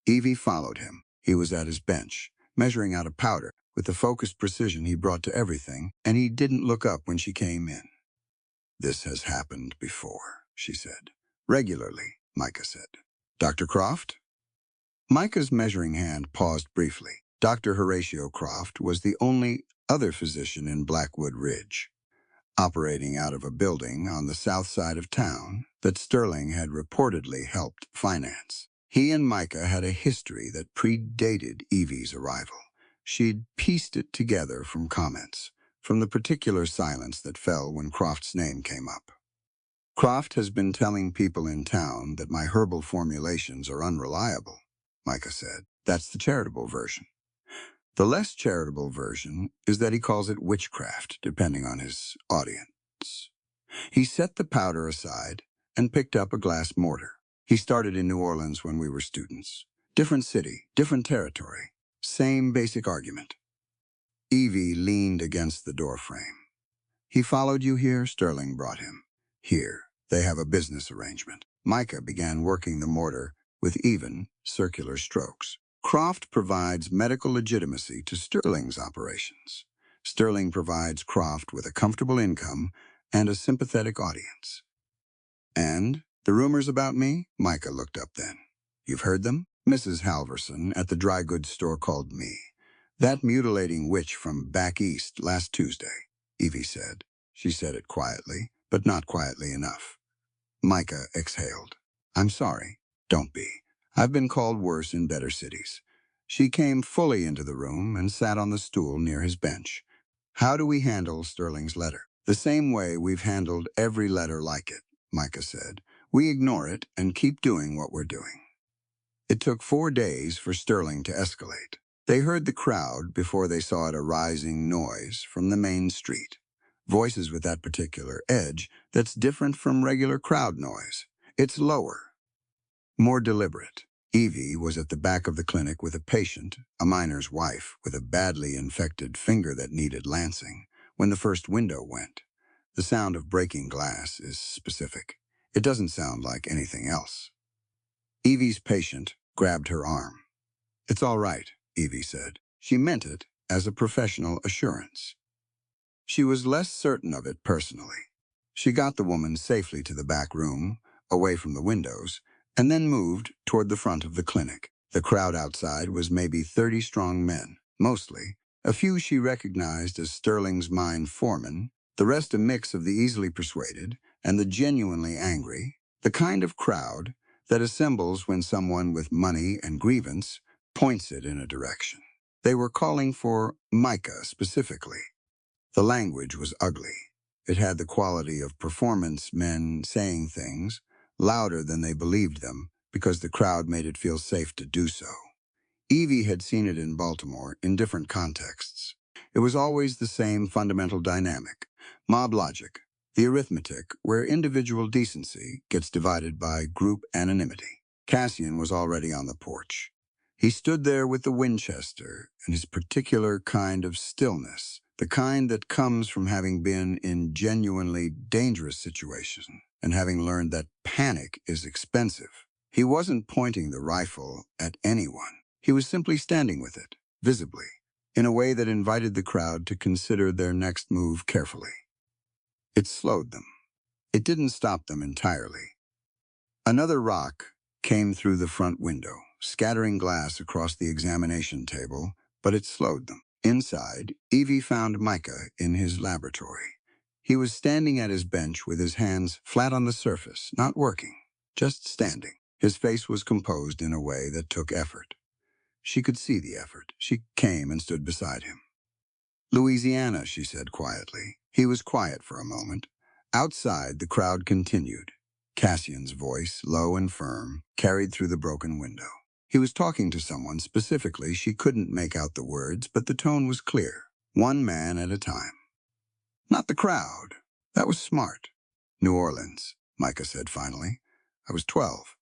Evie followed him. He was at his bench, measuring out a powder with the focused precision he brought to everything, and he didn't look up when she came in. "This has happened before," she said. "Regularly," Micah said. "Dr. Croft?" Micah's measuring hand paused briefly. Dr. Horatio Croft was the only other physician in Blackwood Ridge, operating out of a building on the south side of town that Sterling had reportedly helped finance. He and Micah had a history that predated Evie's arrival. She'd pieced it together from comments, from the particular silence that fell when Croft's name came up. "Croft has been telling people in town that my herbal formulations are unreliable," Micah said. "That's the charitable version. The less charitable version is that he calls it witchcraft, depending on his audience." He set the powder aside and picked up a glass mortar. "He started in New Orleans when we were students. Different city, different territory. Same basic argument." Evie leaned against the doorframe. "He followed you here?" Sterling brought him. "Here. They have a business arrangement." Micah began working the mortar with even, circular strokes. "Croft provides medical legitimacy to Sterling's operations. Sterling provides Croft with a comfortable income and a sympathetic audience." "And the rumors about me?" Micah looked up then. "You've heard them?" "Mrs. Halverson at the dry goods store called me. That mutilating witch from back east last Tuesday," Evie said. She said it quietly, but not quietly enough. Micah exhaled. "I'm sorry. Don't be. I've been called worse in better cities." She came fully into the room and sat on the stool near his bench. "How do we handle Sterling's letter?" "The same way we've handled every letter like it," Micah said. "We ignore it and keep doing what we're doing." It took 4 days for Sterling to escalate. They heard the crowd before they saw it a rising noise from the main street. Voices with that particular edge that's different from regular crowd noise. It's lower, more deliberate. Evie was at the back of the clinic with a patient, a miner's wife, with a badly infected finger that needed lancing, when the first window went. The sound of breaking glass is specific. It doesn't sound like anything else. Evie's patient grabbed her arm. "It's all right," Evie said. She meant it as a professional assurance. She was less certain of it personally. She got the woman safely to the back room, away from the windows, and then moved toward the front of the clinic. The crowd outside was maybe 30 strong men, mostly. A few she recognized as Sterling's mine foreman, the rest a mix of the easily persuaded and the genuinely angry, the kind of crowd that assembles when someone with money and grievance points it in a direction. They were calling for Micah specifically. The language was ugly. It had the quality of performance men saying things louder than they believed them because the crowd made it feel safe to do so. Evie had seen it in Baltimore in different contexts. It was always the same fundamental dynamic, mob logic, the arithmetic where individual decency gets divided by group anonymity. Cassian was already on the porch. He stood there with the Winchester and his particular kind of stillness, the kind that comes from having been in genuinely dangerous situations and having learned that panic is expensive. He wasn't pointing the rifle at anyone. He was simply standing with it, visibly, in a way that invited the crowd to consider their next move carefully. It slowed them. It didn't stop them entirely. Another rock came through the front window, scattering glass across the examination table, but it slowed them. Inside, Evie found Micah in his laboratory. He was standing at his bench with his hands flat on the surface, not working, just standing. His face was composed in a way that took effort. She could see the effort. She came and stood beside him. Louisiana, she said quietly. He was quiet for a moment. Outside, the crowd continued. Cassian's voice, low and firm, carried through the broken window. He was talking to someone specifically. She couldn't make out the words, but the tone was clear. One man at a time. Not the crowd. That was smart. New Orleans, Micah said finally. I was 12.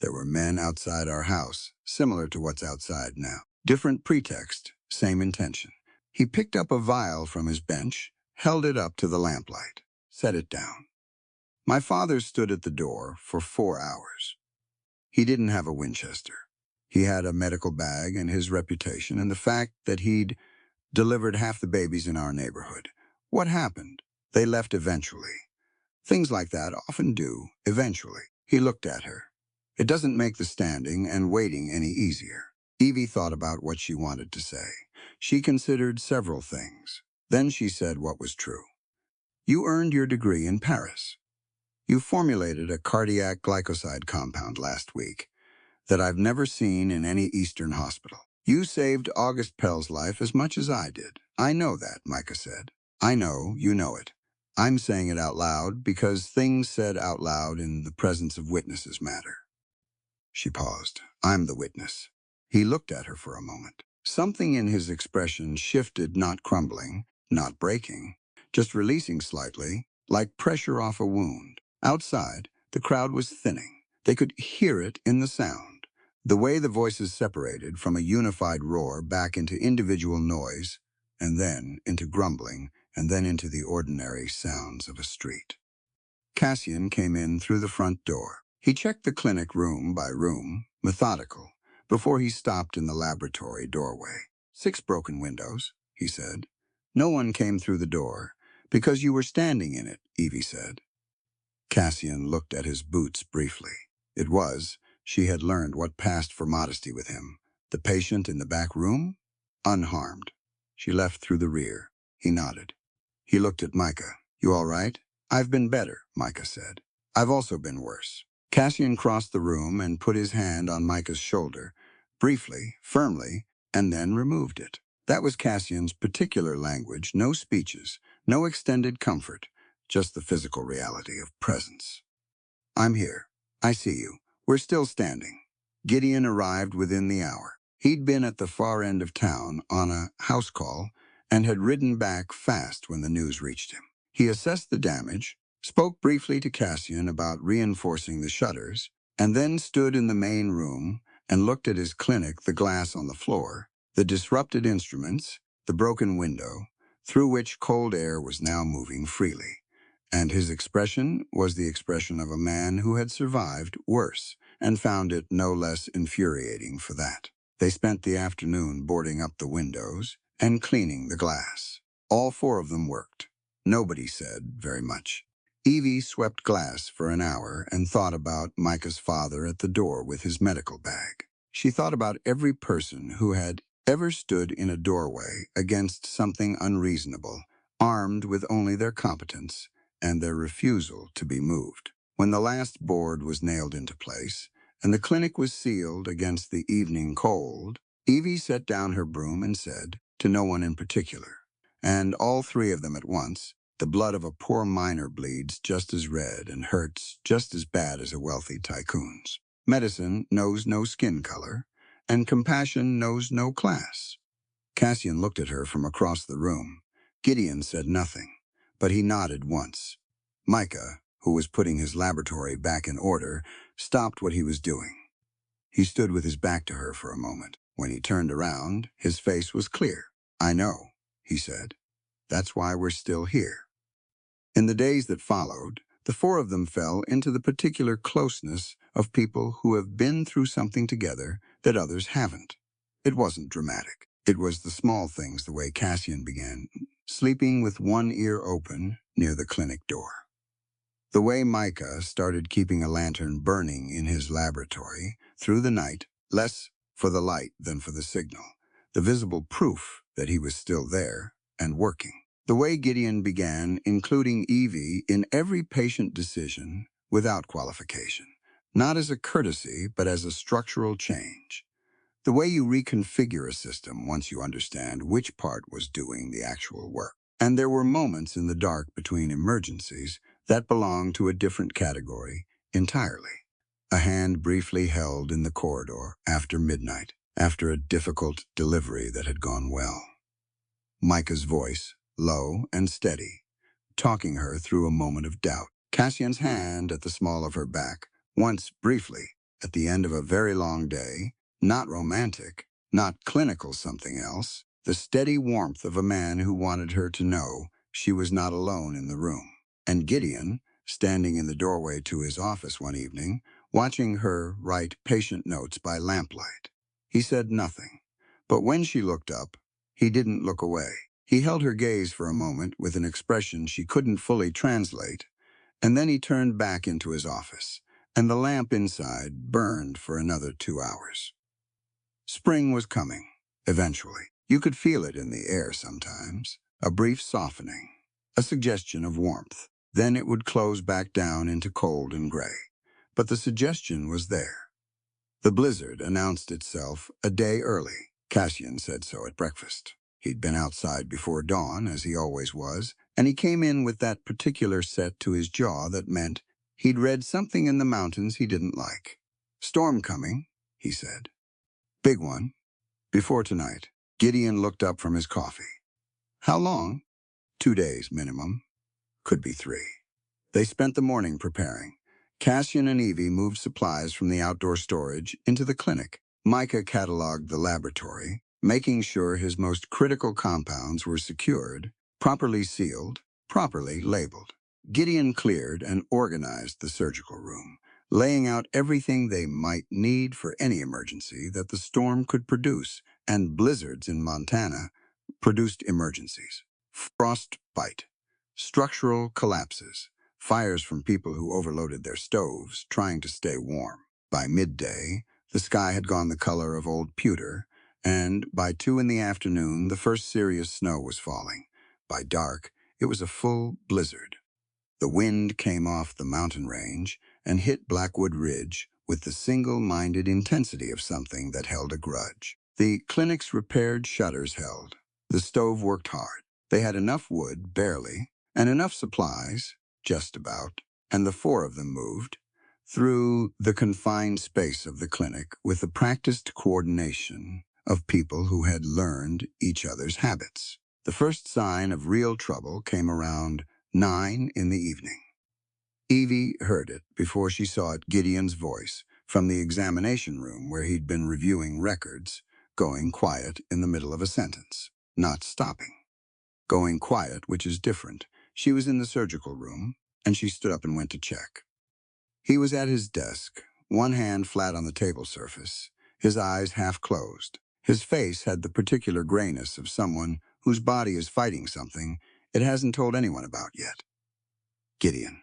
There were men outside our house, similar to what's outside now. Different pretext, same intention. He picked up a vial from his bench, held it up to the lamplight, set it down. My father stood at the door for 4 hours. He didn't have a Winchester. He had a medical bag and his reputation and the fact that he'd delivered half the babies in our neighborhood. What happened? They left eventually. Things like that often do, eventually. He looked at her. It doesn't make the standing and waiting any easier. Evie thought about what she wanted to say. She considered several things. Then she said what was true. You earned your degree in Paris. You formulated a cardiac glycoside compound last week that I've never seen in any Eastern hospital. You saved August Pell's life as much as I did. I know that, Micah said. I know you know it. I'm saying it out loud because things said out loud in the presence of witnesses matter. She paused. I'm the witness. He looked at her for a moment. Something in his expression shifted, not crumbling, not breaking, just releasing slightly, like pressure off a wound. Outside, the crowd was thinning. They could hear it in the sound. The way the voices separated from a unified roar back into individual noise, and then into grumbling, and then into the ordinary sounds of a street. Cassian came in through the front door. He checked the clinic room by room, methodical, before he stopped in the laboratory doorway. 6 broken windows, he said. No one came through the door, because you were standing in it, Evie said. Cassian looked at his boots briefly. It was, she had learned what passed for modesty with him. The patient in the back room? Unharmed. She left through the rear. He nodded. He looked at Micah. You all right? I've been better, Micah said. I've also been worse. Cassian crossed the room and put his hand on Micah's shoulder, briefly, firmly, and then removed it. That was Cassian's particular language, no speeches, no extended comfort, just the physical reality of presence. I'm here. I see you. We're still standing. Gideon arrived within the hour. He'd been at the far end of town on a house call and had ridden back fast when the news reached him. He assessed the damage, spoke briefly to Cassian about reinforcing the shutters, and then stood in the main room and looked at his clinic, the glass on the floor, the disrupted instruments, the broken window, through which cold air was now moving freely. And his expression was the expression of a man who had survived worse and found it no less infuriating for that. They spent the afternoon boarding up the windows and cleaning the glass. All 4 of them worked. Nobody said very much. Evie swept glass for an hour and thought about Micah's father at the door with his medical bag. She thought about every person who had ever stood in a doorway against something unreasonable, armed with only their competence and their refusal to be moved. When the last board was nailed into place and the clinic was sealed against the evening cold, Evie set down her broom and said, to no one in particular, and all three of them at once, the blood of a poor miner bleeds just as red and hurts just as bad as a wealthy tycoon's. Medicine knows no skin color, and compassion knows no class. Cassian looked at her from across the room. Gideon said nothing, but he nodded once. Micah, who was putting his laboratory back in order, stopped what he was doing. He stood with his back to her for a moment. When he turned around, his face was clear. I know, he said. That's why we're still here. In the days that followed, the four of them fell into the particular closeness of people who have been through something together that others haven't. It wasn't dramatic. It was the small things, the way Cassian began, sleeping with one ear open near the clinic door. The way Micah started keeping a lantern burning in his laboratory through the night, less for the light than for the signal, the visible proof that he was still there and working. The way Gideon began including Evie in every patient decision without qualification, not as a courtesy but as a structural change. The way you reconfigure a system once you understand which part was doing the actual work. And there were moments in the dark between emergencies that belonged to a different category entirely. A hand briefly held in the corridor after midnight, after a difficult delivery that had gone well. Micah's voice, low and steady, talking her through a moment of doubt. Cassian's hand at the small of her back, once briefly, at the end of a very long day, not romantic, not clinical something else, the steady warmth of a man who wanted her to know she was not alone in the room. And Gideon, standing in the doorway to his office one evening, watching her write patient notes by lamplight. He said nothing, but when she looked up, he didn't look away. He held her gaze for a moment with an expression she couldn't fully translate, and then he turned back into his office, and the lamp inside burned for another 2 hours. Spring was coming, eventually. You could feel it in the air sometimes, a brief softening, a suggestion of warmth. Then it would close back down into cold and gray. But the suggestion was there. The blizzard announced itself a day early. Cassian said so at breakfast. He'd been outside before dawn, as he always was, and he came in with that particular set to his jaw that meant he'd read something in the mountains he didn't like. Storm coming, he said. Big one. Before tonight. Gideon looked up from his coffee. How long? 2 days minimum. Could be 3. They spent the morning preparing. Cassian and Evie moved supplies from the outdoor storage into the clinic. Micah cataloged the laboratory, making sure his most critical compounds were secured, properly sealed, properly labeled. Gideon cleared and organized the surgical room, laying out everything they might need for any emergency that the storm could produce, and blizzards in Montana produced emergencies. Frostbite, structural collapses, fires from people who overloaded their stoves trying to stay warm. By midday, the sky had gone the color of old pewter, and by 2 in the afternoon, the first serious snow was falling. By dark, it was a full blizzard. The wind came off the mountain range and hit Blackwood Ridge with the single-minded intensity of something that held a grudge. The clinic's repaired shutters held. The stove worked hard. They had enough wood, barely, and enough supplies, just about, and the 4 of them moved through the confined space of the clinic with the practiced coordination of people who had learned each other's habits. The first sign of real trouble came around 9 in the evening. Evie heard it before she saw it, Gideon's voice, from the examination room where he'd been reviewing records, going quiet in the middle of a sentence, not stopping. Going quiet, which is different. She was in the surgical room, and she stood up and went to check. He was at his desk, one hand flat on the table surface, his eyes half closed. His face had the particular grayness of someone whose body is fighting something it hasn't told anyone about yet. Gideon.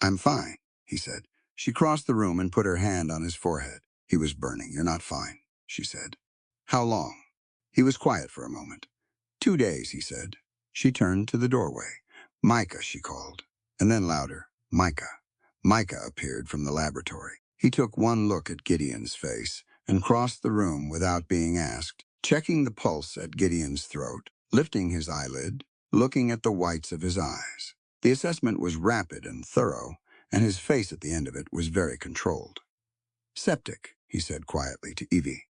I'm fine, he said. She crossed the room and put her hand on his forehead. He was burning. You're not fine, she said. How long? He was quiet for a moment. 2 days, he said. She turned to the doorway. Micah, she called. And then louder, Micah. Micah appeared from the laboratory. He took one look at Gideon's face and crossed the room without being asked, checking the pulse at Gideon's throat, lifting his eyelid, looking at the whites of his eyes. The assessment was rapid and thorough, and his face at the end of it was very controlled. Septic, he said quietly to Evie.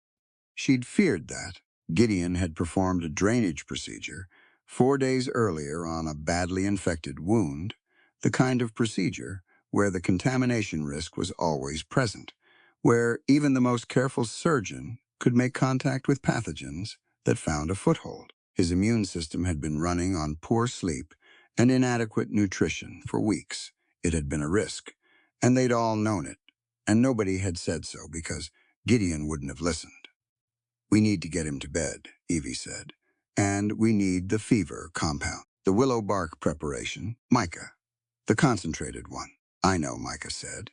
She'd feared that. Gideon had performed a drainage procedure 4 days earlier on a badly infected wound, the kind of procedure where the contamination risk was always present, where even the most careful surgeon could make contact with pathogens that found a foothold. His immune system had been running on poor sleep and inadequate nutrition for weeks. It had been a risk, and they'd all known it, and nobody had said so because Gideon wouldn't have listened. We need to get him to bed, Evie said. And we need the fever compound, the willow bark preparation, Micah, the concentrated one. I know, Micah said.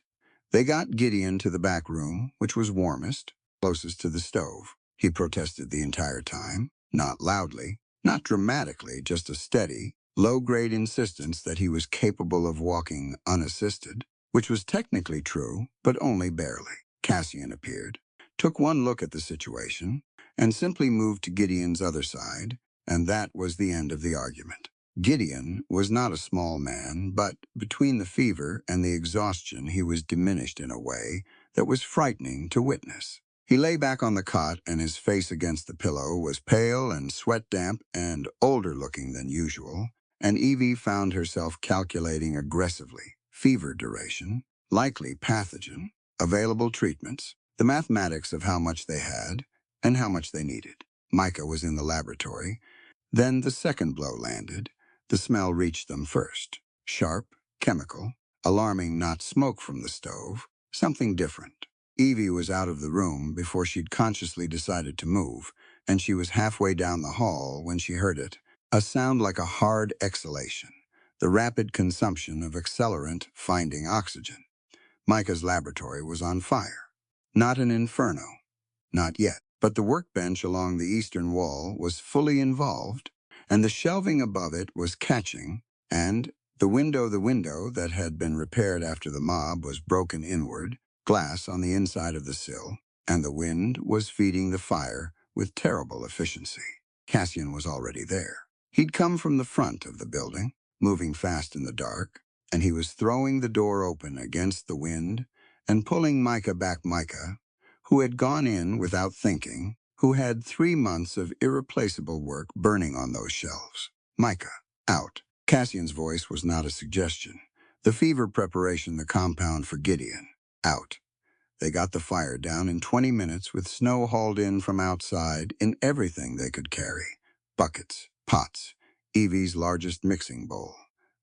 They got Gideon to the back room, which was warmest, closest to the stove. He protested the entire time, not loudly, not dramatically, just a steady, low-grade insistence that he was capable of walking unassisted, which was technically true, but only barely. Cassian appeared, took one look at the situation, and simply moved to Gideon's other side, and that was the end of the argument. Gideon was not a small man, but between the fever and the exhaustion he was diminished in a way that was frightening to witness. He lay back on the cot, and his face against the pillow was pale and sweat-damp and older-looking than usual, and Evie found herself calculating aggressively fever duration, likely pathogen, available treatments, the mathematics of how much they had, and how much they needed. Micah was in the laboratory. Then the second blow landed. The smell reached them first. Sharp, chemical, alarming, not smoke from the stove, something different. Evie was out of the room before she'd consciously decided to move, and she was halfway down the hall when she heard it, a sound like a hard exhalation, the rapid consumption of accelerant finding oxygen. Micah's laboratory was on fire. Not an inferno. Not yet. But the workbench along the eastern wall was fully involved, and the shelving above it was catching, and the window that had been repaired after the mob was broken inward, glass on the inside of the sill, and the wind was feeding the fire with terrible efficiency. Cassian was already there. He'd come from the front of the building, moving fast in the dark, and he was throwing the door open against the wind and pulling Micah back. Micah, who had gone in without thinking, who had 3 months of irreplaceable work burning on those shelves. Micah, out. Cassian's voice was not a suggestion. The fever preparation, the compound for Gideon, out. They got the fire down in 20 minutes with snow hauled in from outside in everything they could carry. Buckets, pots, Evie's largest mixing bowl.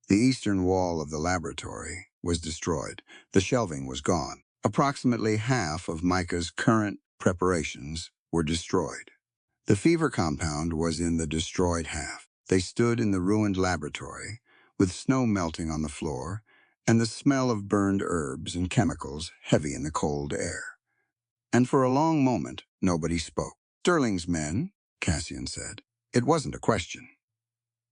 The eastern wall of the laboratory was destroyed. The shelving was gone. Approximately half of Micah's current preparations were destroyed. The fever compound was in the destroyed half. They stood in the ruined laboratory, with snow melting on the floor, and the smell of burned herbs and chemicals heavy in the cold air. And for a long moment, nobody spoke. Sterling's men, Cassian said. It wasn't a question.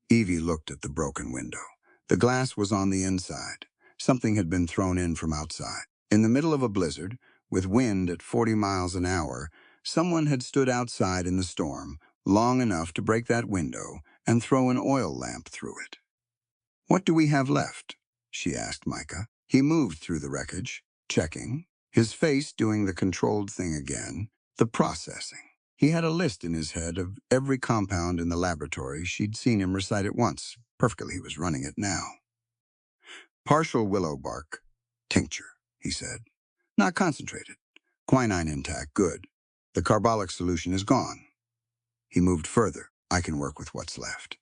Evie looked at the broken window. The glass was on the inside. Something had been thrown in from outside. In the middle of a blizzard, with wind at 40 miles an hour, someone had stood outside in the storm long enough to break that window and throw an oil lamp through it. What do we have left? She asked Micah. He moved through the wreckage, checking, his face doing the controlled thing again, the processing. He had a list in his head of every compound in the laboratory. She'd seen him recite it once. Perfectly, he was running it now. Partial willow bark tincture, he said. Not concentrated. Quinine intact, good. The carbolic solution is gone. He moved further. I can work with what's left.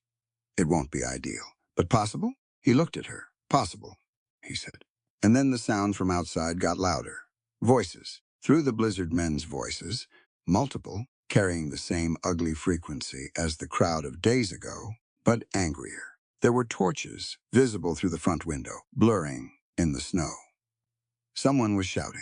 It won't be ideal, but possible? He looked at her. Possible, he said. And then the sound from outside got louder. Voices. Through the blizzard men's voices, multiple, carrying the same ugly frequency as the crowd of days ago, but angrier. There were torches visible through the front window, blurring in the snow. Someone was shouting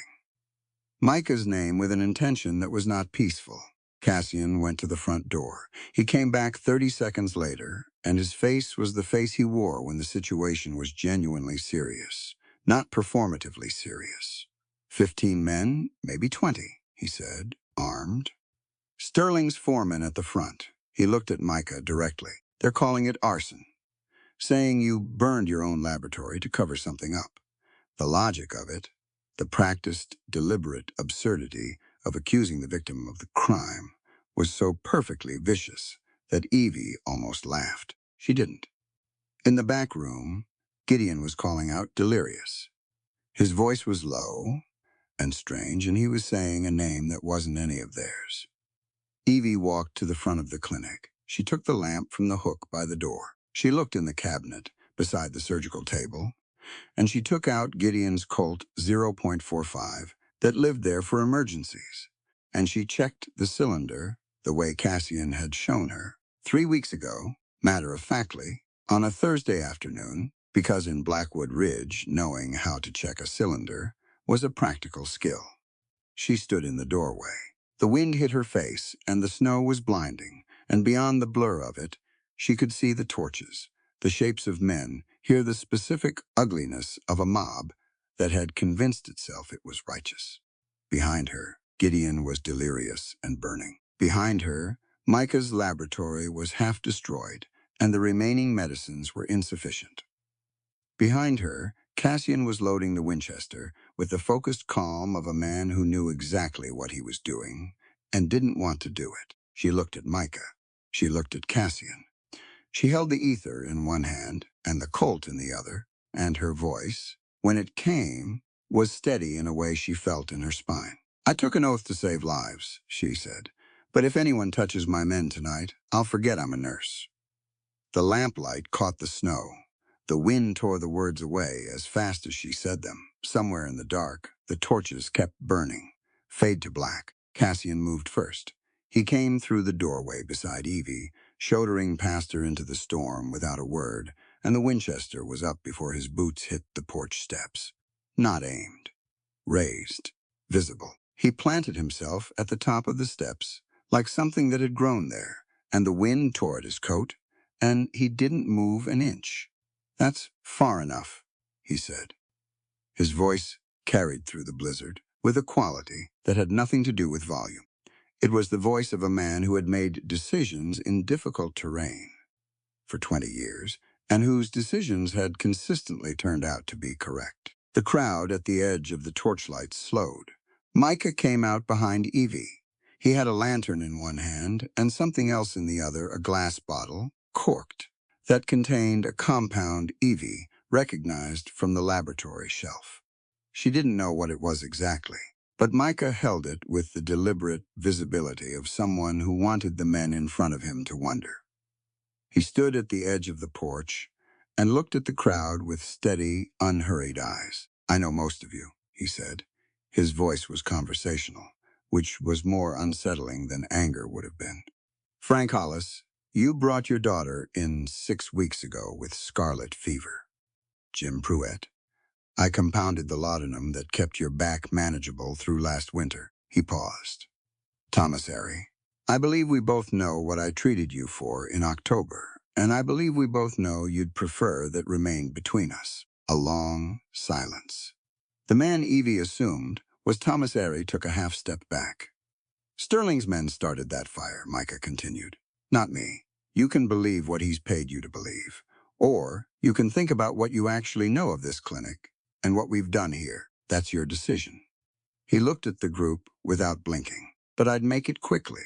Micah's name with an intention that was not peaceful. Cassian went to the front door. He came back 30 seconds later, and his face was the face he wore when the situation was genuinely serious, not performatively serious. 15 men, maybe 20, he said, armed. Sterling's foreman at the front. He looked at Micah directly. They're calling it arson, saying you burned your own laboratory to cover something up. The logic of it, the practiced, deliberate absurdity of accusing the victim of the crime, was so perfectly vicious that Evie almost laughed. She didn't. In the back room, Gideon was calling out delirious. His voice was low and strange, and he was saying a name that wasn't any of theirs. Evie walked to the front of the clinic. She took the lamp from the hook by the door. She looked in the cabinet beside the surgical table, and she took out Gideon's Colt 0.45 that lived there for emergencies. And she checked the cylinder the way Cassian had shown her 3 weeks ago, matter-of-factly, on a Thursday afternoon, because in Blackwood Ridge, knowing how to check a cylinder was a practical skill. She stood in the doorway. The wind hit her face, and the snow was blinding, and beyond the blur of it, she could see the torches, the shapes of men, hear the specific ugliness of a mob that had convinced itself it was righteous. Behind her, Gideon was delirious and burning. Behind her, Micah's laboratory was half destroyed, and the remaining medicines were insufficient. Behind her, Cassian was loading the Winchester with the focused calm of a man who knew exactly what he was doing and didn't want to do it. She looked at Micah. She looked at Cassian. She held the ether in one hand and the Colt in the other, and her voice, when it came, was steady in a way she felt in her spine. I took an oath to save lives, she said, but if anyone touches my men tonight, I'll forget I'm a nurse. The lamplight caught the snow. The wind tore the words away as fast as she said them. Somewhere in the dark, the torches kept burning. Fade to black. Cassian moved first. He came through the doorway beside Evie, shouldering past her into the storm without a word, and the Winchester was up before his boots hit the porch steps. Not aimed. Raised. Visible. He planted himself at the top of the steps, like something that had grown there, and the wind tore at his coat, and he didn't move an inch. That's far enough, he said. His voice carried through the blizzard with a quality that had nothing to do with volume. It was the voice of a man who had made decisions in difficult terrain for 20 years, and whose decisions had consistently turned out to be correct. The crowd at the edge of the torchlight slowed. Micah came out behind Evie. He had a lantern in one hand and something else in the other, a glass bottle, corked, that contained a compound Evie recognized from the laboratory shelf. She didn't know what it was exactly, but Micah held it with the deliberate visibility of someone who wanted the men in front of him to wonder. He stood at the edge of the porch and looked at the crowd with steady, unhurried eyes. I know most of you, he said. His voice was conversational, which was more unsettling than anger would have been. Frank Hollis, you brought your daughter in 6 weeks ago with scarlet fever. Jim Pruitt, I compounded the laudanum that kept your back manageable through last winter. He paused. Thomas Airy, I believe we both know what I treated you for in October, and I believe we both know you'd prefer that remained between us. A long silence. The man Evie assumed was Thomas Airy took a half step back. Sterling's men started that fire, Micah continued. Not me. You can believe what he's paid you to believe. Or you can think about what you actually know of this clinic and what we've done here. That's your decision. He looked at the group without blinking. But I'd make it quickly,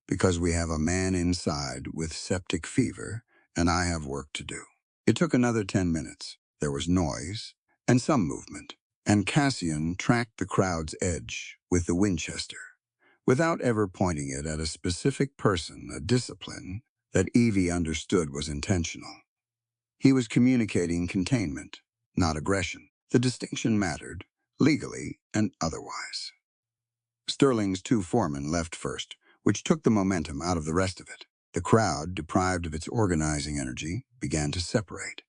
because we have a man inside with septic fever, and I have work to do. It took another 10 minutes. There was noise and some movement, and Cassian tracked the crowd's edge with the Winchester, without ever pointing it at a specific person, a discipline that Evie understood was intentional. He was communicating containment, not aggression. The distinction mattered, legally and otherwise. Sterling's 2 foremen left first, which took the momentum out of the rest of it. The crowd, deprived of its organizing energy, began to separate.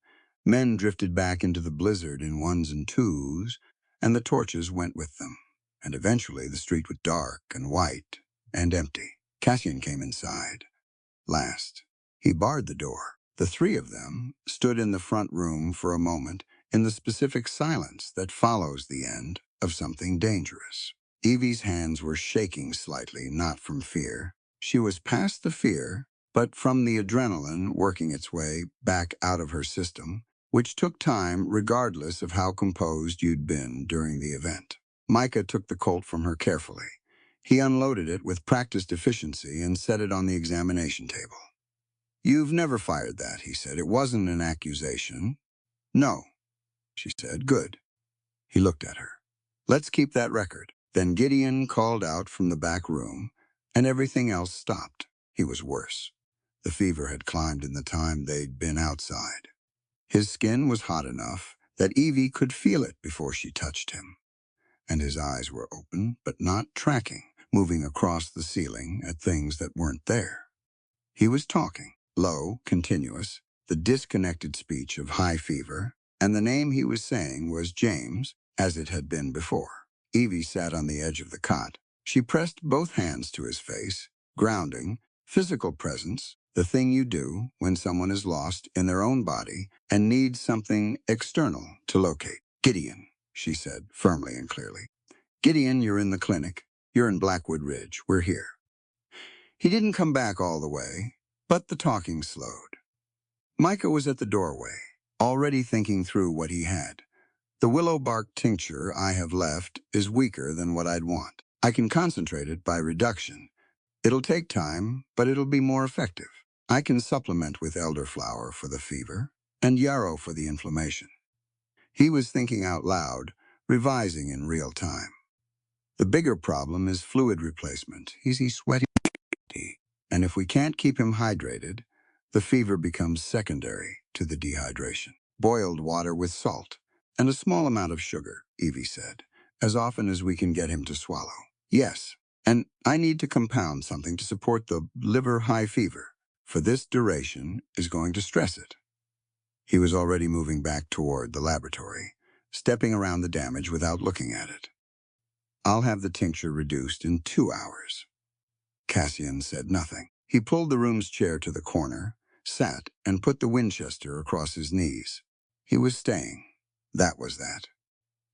Men drifted back into the blizzard in ones and twos, and the torches went with them. And eventually the street was dark and white and empty. Cassian came inside last. He barred the door. The three of them stood in the front room for a moment in the specific silence that follows the end of something dangerous. Evie's hands were shaking slightly, not from fear. She was past the fear, but from the adrenaline working its way back out of her system, which took time regardless of how composed you'd been during the event. Micah took the Colt from her carefully. He unloaded it with practiced efficiency and set it on the examination table. "You've never fired that," he said. "It wasn't an accusation." "No," she said. "Good." He looked at her. "Let's keep that record." Then Gideon called out from the back room, and everything else stopped. He was worse. The fever had climbed in the time they'd been outside. His skin was hot enough that Evie could feel it before she touched him, and his eyes were open but not tracking, moving across the ceiling at things that weren't there. He was talking, low, continuous, the disconnected speech of high fever, and the name he was saying was James, as it had been before. Evie sat on the edge of the cot. She pressed both hands to his face, grounding, physical presence, the thing you do when someone is lost in their own body and needs something external to locate. "Gideon," she said, firmly and clearly. "Gideon, you're in the clinic. You're in Blackwood Ridge. We're here." He didn't come back all the way, but the talking slowed. Micah was at the doorway, already thinking through what he had. "The willow bark tincture I have left is weaker than what I'd want. I can concentrate it by reduction. It'll take time, but it'll be more effective. I can supplement with elderflower for the fever and yarrow for the inflammation." He was thinking out loud, revising in real time. "The bigger problem is fluid replacement. He's sweaty, and if we can't keep him hydrated, the fever becomes secondary to the dehydration. Boiled water with salt and a small amount of sugar," Evie said, "as often as we can get him to swallow." "Yes, and I need to compound something to support the liver high fever, for this duration is going to stress it." He was already moving back toward the laboratory, stepping around the damage without looking at it. "I'll have the tincture reduced in 2 hours." Cassian said nothing. He pulled the room's chair to the corner, sat, and put the Winchester across his knees. He was staying. That was that.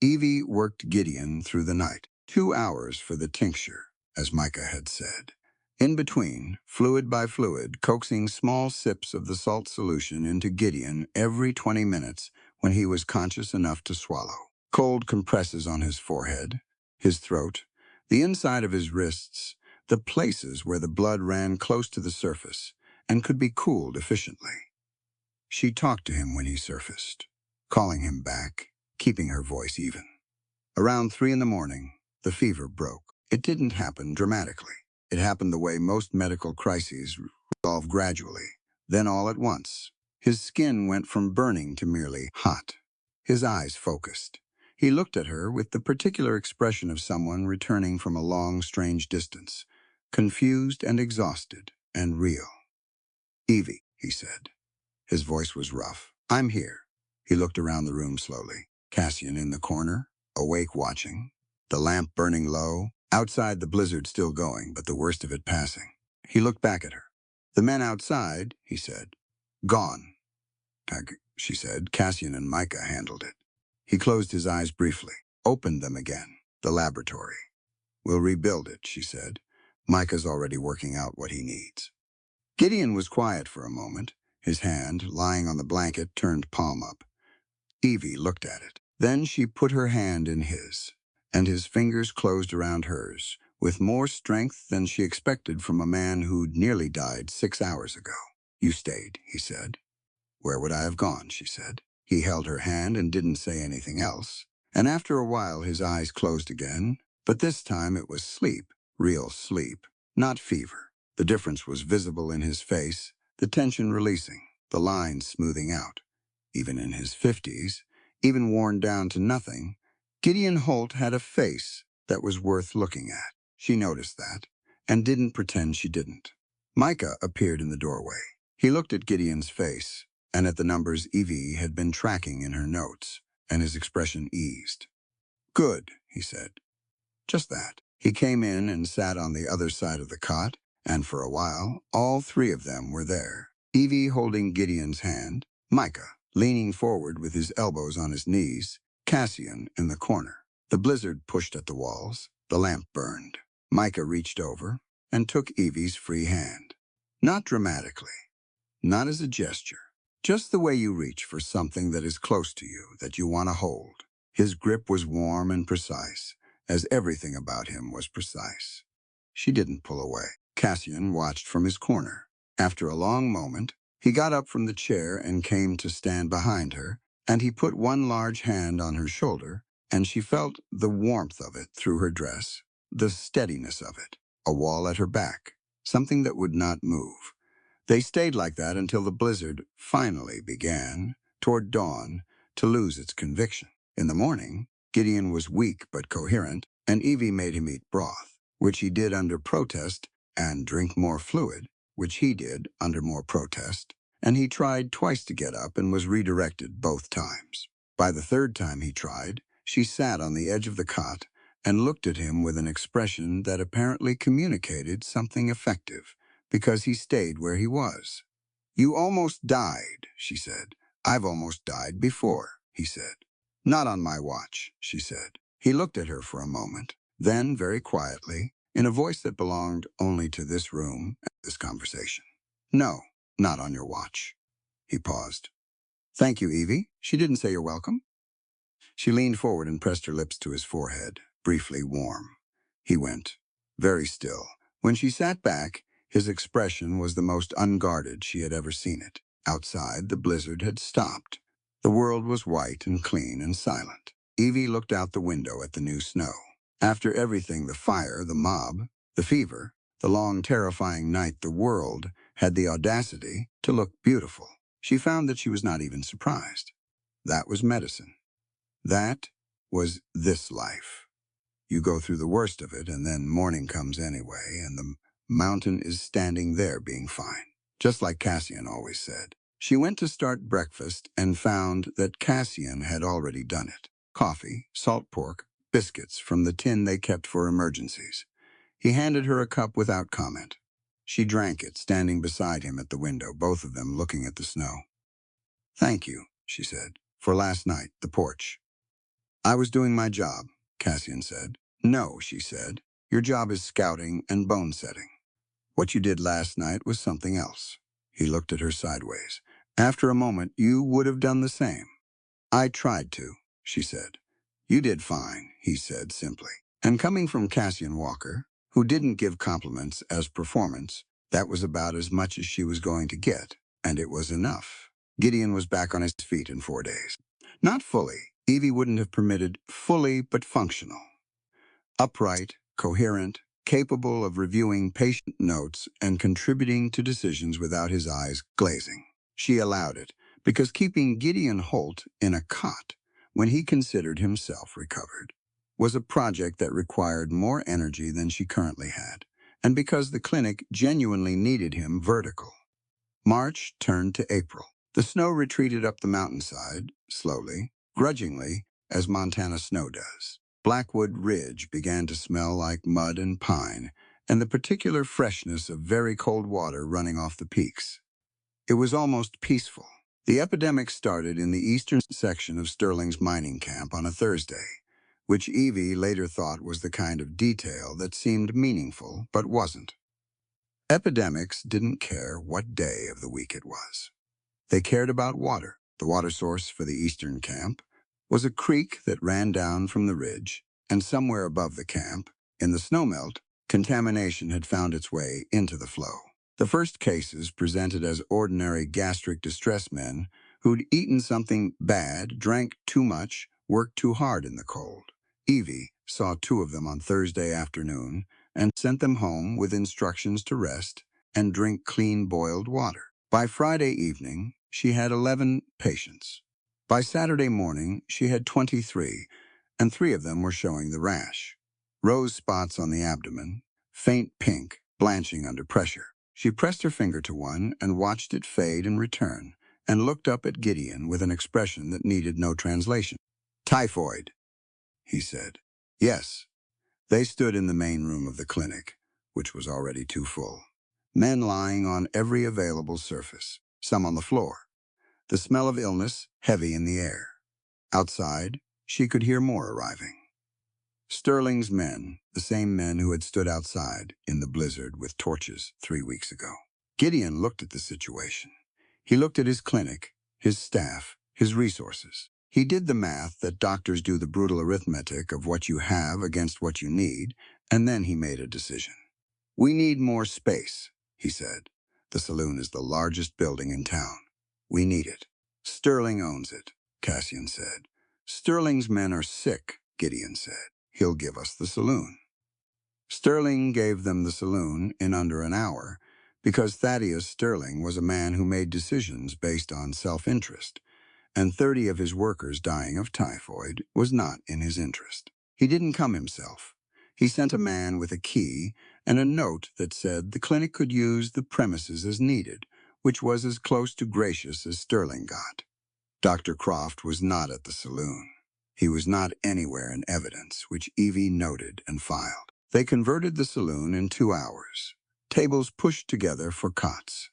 Evie worked Gideon through the night. 2 hours for the tincture, as Micah had said. In between, fluid by fluid, coaxing small sips of the salt solution into Gideon every 20 minutes when he was conscious enough to swallow. Cold compresses on his forehead, his throat, the inside of his wrists, the places where the blood ran close to the surface and could be cooled efficiently. She talked to him when he surfaced, calling him back, keeping her voice even. Around 3 in the morning, the fever broke. It didn't happen dramatically. It happened the way most medical crises resolve gradually, then all at once. His skin went from burning to merely hot. His eyes focused. He looked at her with the particular expression of someone returning from a long, strange distance, confused and exhausted and real. "Evie," he said. His voice was rough. "I'm here." He looked around the room slowly. Cassian in the corner, awake watching. The lamp burning low. Outside, the blizzard still going, but the worst of it passing. He looked back at her. "The men outside," he said. "Gone." She said. "Cassian and Micah handled it." He closed his eyes briefly, opened them again. "The laboratory. We'll rebuild it," she said. "Micah's already working out what he needs." Gideon was quiet for a moment, his hand, lying on the blanket, turned palm up. Evie looked at it. Then she put her hand in his, and his fingers closed around hers, with more strength than she expected from a man who'd nearly died 6 hours ago. "You stayed," he said. "Where would I have gone?" she said. He held her hand and didn't say anything else. And after a while his eyes closed again, but this time it was sleep, real sleep, not fever. The difference was visible in his face, the tension releasing, the lines smoothing out. Even in his 50s, even worn down to nothing, Gideon Holt had a face that was worth looking at. She noticed that, and didn't pretend she didn't. Micah appeared in the doorway. He looked at Gideon's face, and at the numbers Evie had been tracking in her notes, and his expression eased. "Good," he said. Just that. He came in and sat on the other side of the cot, and for a while, all three of them were there. Evie holding Gideon's hand, Micah leaning forward with his elbows on his knees, Cassian in the corner. The blizzard pushed at the walls. The lamp burned. Micah reached over and took Evie's free hand. Not dramatically, not as a gesture, just the way you reach for something that is close to you, that you want to hold. His grip was warm and precise, as everything about him was precise. She didn't pull away. Cassian watched from his corner. After a long moment, he got up from the chair and came to stand behind her, and he put one large hand on her shoulder, and she felt the warmth of it through her dress, the steadiness of it, a wall at her back, something that would not move. They stayed like that until the blizzard finally began, toward dawn, to lose its conviction. In the morning, Gideon was weak but coherent, and Evie made him eat broth, which he did under protest, and drink more fluid, which he did under more protest, and he tried twice to get up and was redirected both times. By the third time he tried, she sat on the edge of the cot and looked at him with an expression that apparently communicated something effective, because he stayed where he was. "You almost died," she said. "I've almost died before," he said. "Not on my watch," she said. He looked at her for a moment. Then, very quietly, in a voice that belonged only to this room and this conversation, "No, not on your watch." He paused. "Thank you, Evie." She didn't say you're welcome. She leaned forward and pressed her lips to his forehead, briefly warm. He went, very still. When she sat back, his expression was the most unguarded she had ever seen it. Outside, the blizzard had stopped. The world was white and clean and silent. Evie looked out the window at the new snow. After everything, the fire, the mob, the fever, the long, terrifying night, the world had the audacity to look beautiful. She found that she was not even surprised. That was medicine. That was this life. You go through the worst of it, and then morning comes anyway, and the mountain is standing there being fine, just like Cassian always said. She went to start breakfast and found that Cassian had already done it. Coffee, salt pork, biscuits from the tin they kept for emergencies. He handed her a cup without comment. She drank it, standing beside him at the window, both of them looking at the snow. "Thank you," she said, "for last night, the porch." "I was doing my job," Cassian said. "No," she said. "Your job is scouting and bone setting. What you did last night was something else." He looked at her sideways. "After a moment, you would have done the same." "I tried to," she said. "You did fine," he said simply. And coming from Cassian Walker, who didn't give compliments as performance, that was about as much as she was going to get, and it was enough. Gideon was back on his feet in 4 days. Not fully. Evie wouldn't have permitted fully, but functional. Upright, coherent, capable of reviewing patient notes and contributing to decisions without his eyes glazing. She allowed it, because keeping Gideon Holt in a cot when he considered himself recovered was a project that required more energy than she currently had, and because the clinic genuinely needed him vertical. March turned to April. The snow retreated up the mountainside, slowly, grudgingly, as Montana snow does. Blackwood Ridge began to smell like mud and pine, and the particular freshness of very cold water running off the peaks. It was almost peaceful. The epidemic started in the eastern section of Sterling's mining camp on a Thursday, which Evie later thought was the kind of detail that seemed meaningful but wasn't. Epidemics didn't care what day of the week it was. They cared about water. The water source for the eastern camp was a creek that ran down from the ridge, and somewhere above the camp, in the snowmelt, contamination had found its way into the flow. The first cases presented as ordinary gastric distress men who'd eaten something bad, drank too much, worked too hard in the cold. Evie saw 2 of them on Thursday afternoon and sent them home with instructions to rest and drink clean boiled water. By Friday evening, she had 11 patients. By Saturday morning, she had 23, and 3 of them were showing the rash. Rose spots on the abdomen, faint pink, blanching under pressure. She pressed her finger to one and watched it fade and return, and looked up at Gideon with an expression that needed no translation. "Typhoid," he said. "Yes." They stood in the main room of the clinic, which was already too full. Men lying on every available surface, some on the floor. The smell of illness heavy in the air. Outside, she could hear more arriving. Sterling's men, the same men who had stood outside in the blizzard with torches 3 weeks ago. Gideon looked at the situation. He looked at his clinic, his staff, his resources. He did the math that doctors do, the brutal arithmetic of what you have against what you need, and then he made a decision. "We need more space," he said. "The saloon is the largest building in town. We need it." "Sterling owns it," Cassian said. "Sterling's men are sick," Gideon said. "He'll give us the saloon." Sterling gave them the saloon in under an hour because Thaddeus Sterling was a man who made decisions based on self-interest, and 30 of his workers dying of typhoid was not in his interest. He didn't come himself. He sent a man with a key and a note that said the clinic could use the premises as needed, which was as close to gracious as Sterling got. Dr. Croft was not at the saloon. He was not anywhere in evidence, which Evie noted and filed. They converted the saloon in 2 hours. Tables pushed together for cots.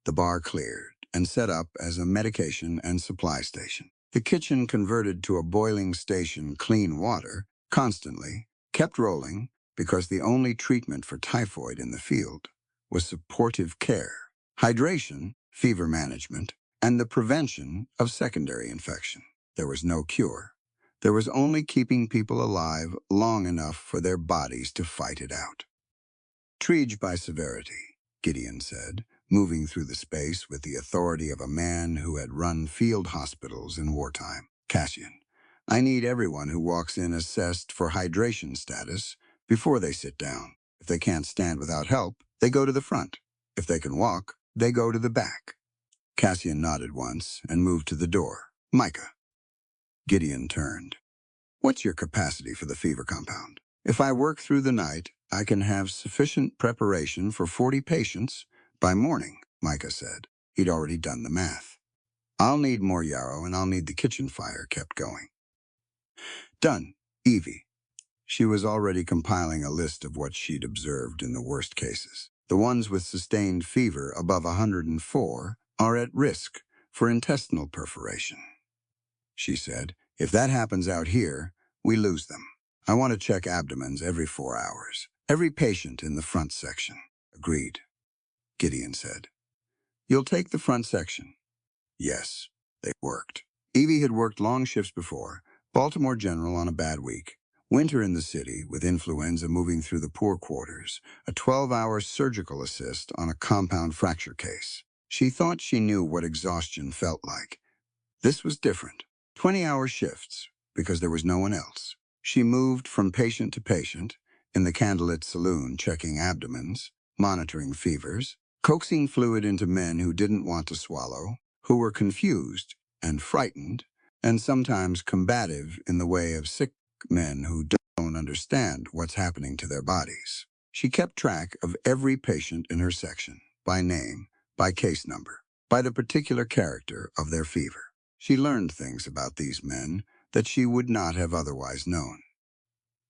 The bar cleared and set up as a medication and supply station. The kitchen converted to a boiling station, clean water, constantly, kept rolling because the only treatment for typhoid in the field was supportive care, hydration, fever management, and the prevention of secondary infection. There was no cure. There was only keeping people alive long enough for their bodies to fight it out. "Triage by severity," Gideon said, moving through the space with the authority of a man who had run field hospitals in wartime. "Cassian, I need everyone who walks in assessed for hydration status before they sit down. If they can't stand without help, they go to the front. If they can walk, they go to the back." Cassian nodded once and moved to the door. "Micah." Gideon turned. "What's your capacity for the fever compound?" "If I work through the night, I can have sufficient preparation for 40 patients by morning," Micah said. He'd already done the math. "I'll need more yarrow, and I'll need the kitchen fire kept going." "Done, Evie." She was already compiling a list of what she'd observed in the worst cases. "The ones with sustained fever above 104 are at risk for intestinal perforation," she said. "If that happens out here, we lose them. I want to check abdomens every 4 hours. Every patient in the front section." "Agreed," Gideon said. "You'll take the front section?" Yes, they worked. Evie had worked long shifts before, Baltimore General on a bad week, winter in the city with influenza moving through the poor quarters, a 12-hour surgical assist on a compound fracture case. She thought she knew what exhaustion felt like. This was different. 20-hour shifts, because there was no one else. She moved from patient to patient, in the candlelit saloon checking abdomens, monitoring fevers, coaxing fluid into men who didn't want to swallow, who were confused and frightened, and sometimes combative in the way of sick men who don't understand what's happening to their bodies. She kept track of every patient in her section, by name, by case number, by the particular character of their fever. She learned things about these men that she would not have otherwise known.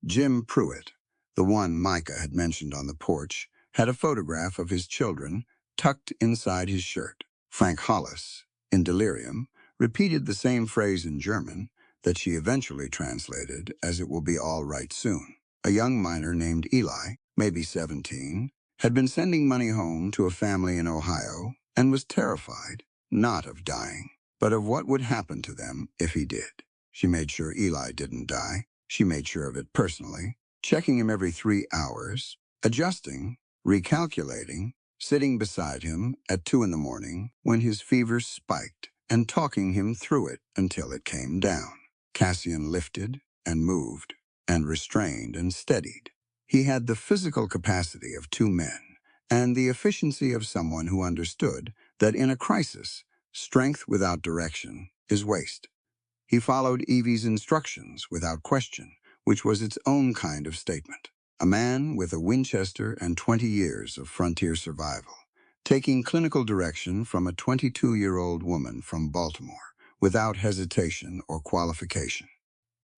Jim Pruitt, the one Micah had mentioned on the porch, had a photograph of his children tucked inside his shirt. Frank Hollis, in delirium, repeated the same phrase in German that she eventually translated as "it will be all right soon." A young miner named Eli, maybe 17, had been sending money home to a family in Ohio and was terrified, not of dying, but of what would happen to them if he did. She made sure Eli didn't die. She made sure of it personally, checking him every 3 hours, adjusting, recalculating, sitting beside him at 2 in the morning when his fever spiked and talking him through it until it came down. Cassian lifted and moved and restrained and steadied. He had the physical capacity of 2 men and the efficiency of someone who understood that in a crisis, strength without direction is waste. He followed Evie's instructions without question, which was its own kind of statement. A man with a Winchester and 20 years of frontier survival, taking clinical direction from a 22-year-old woman from Baltimore, without hesitation or qualification.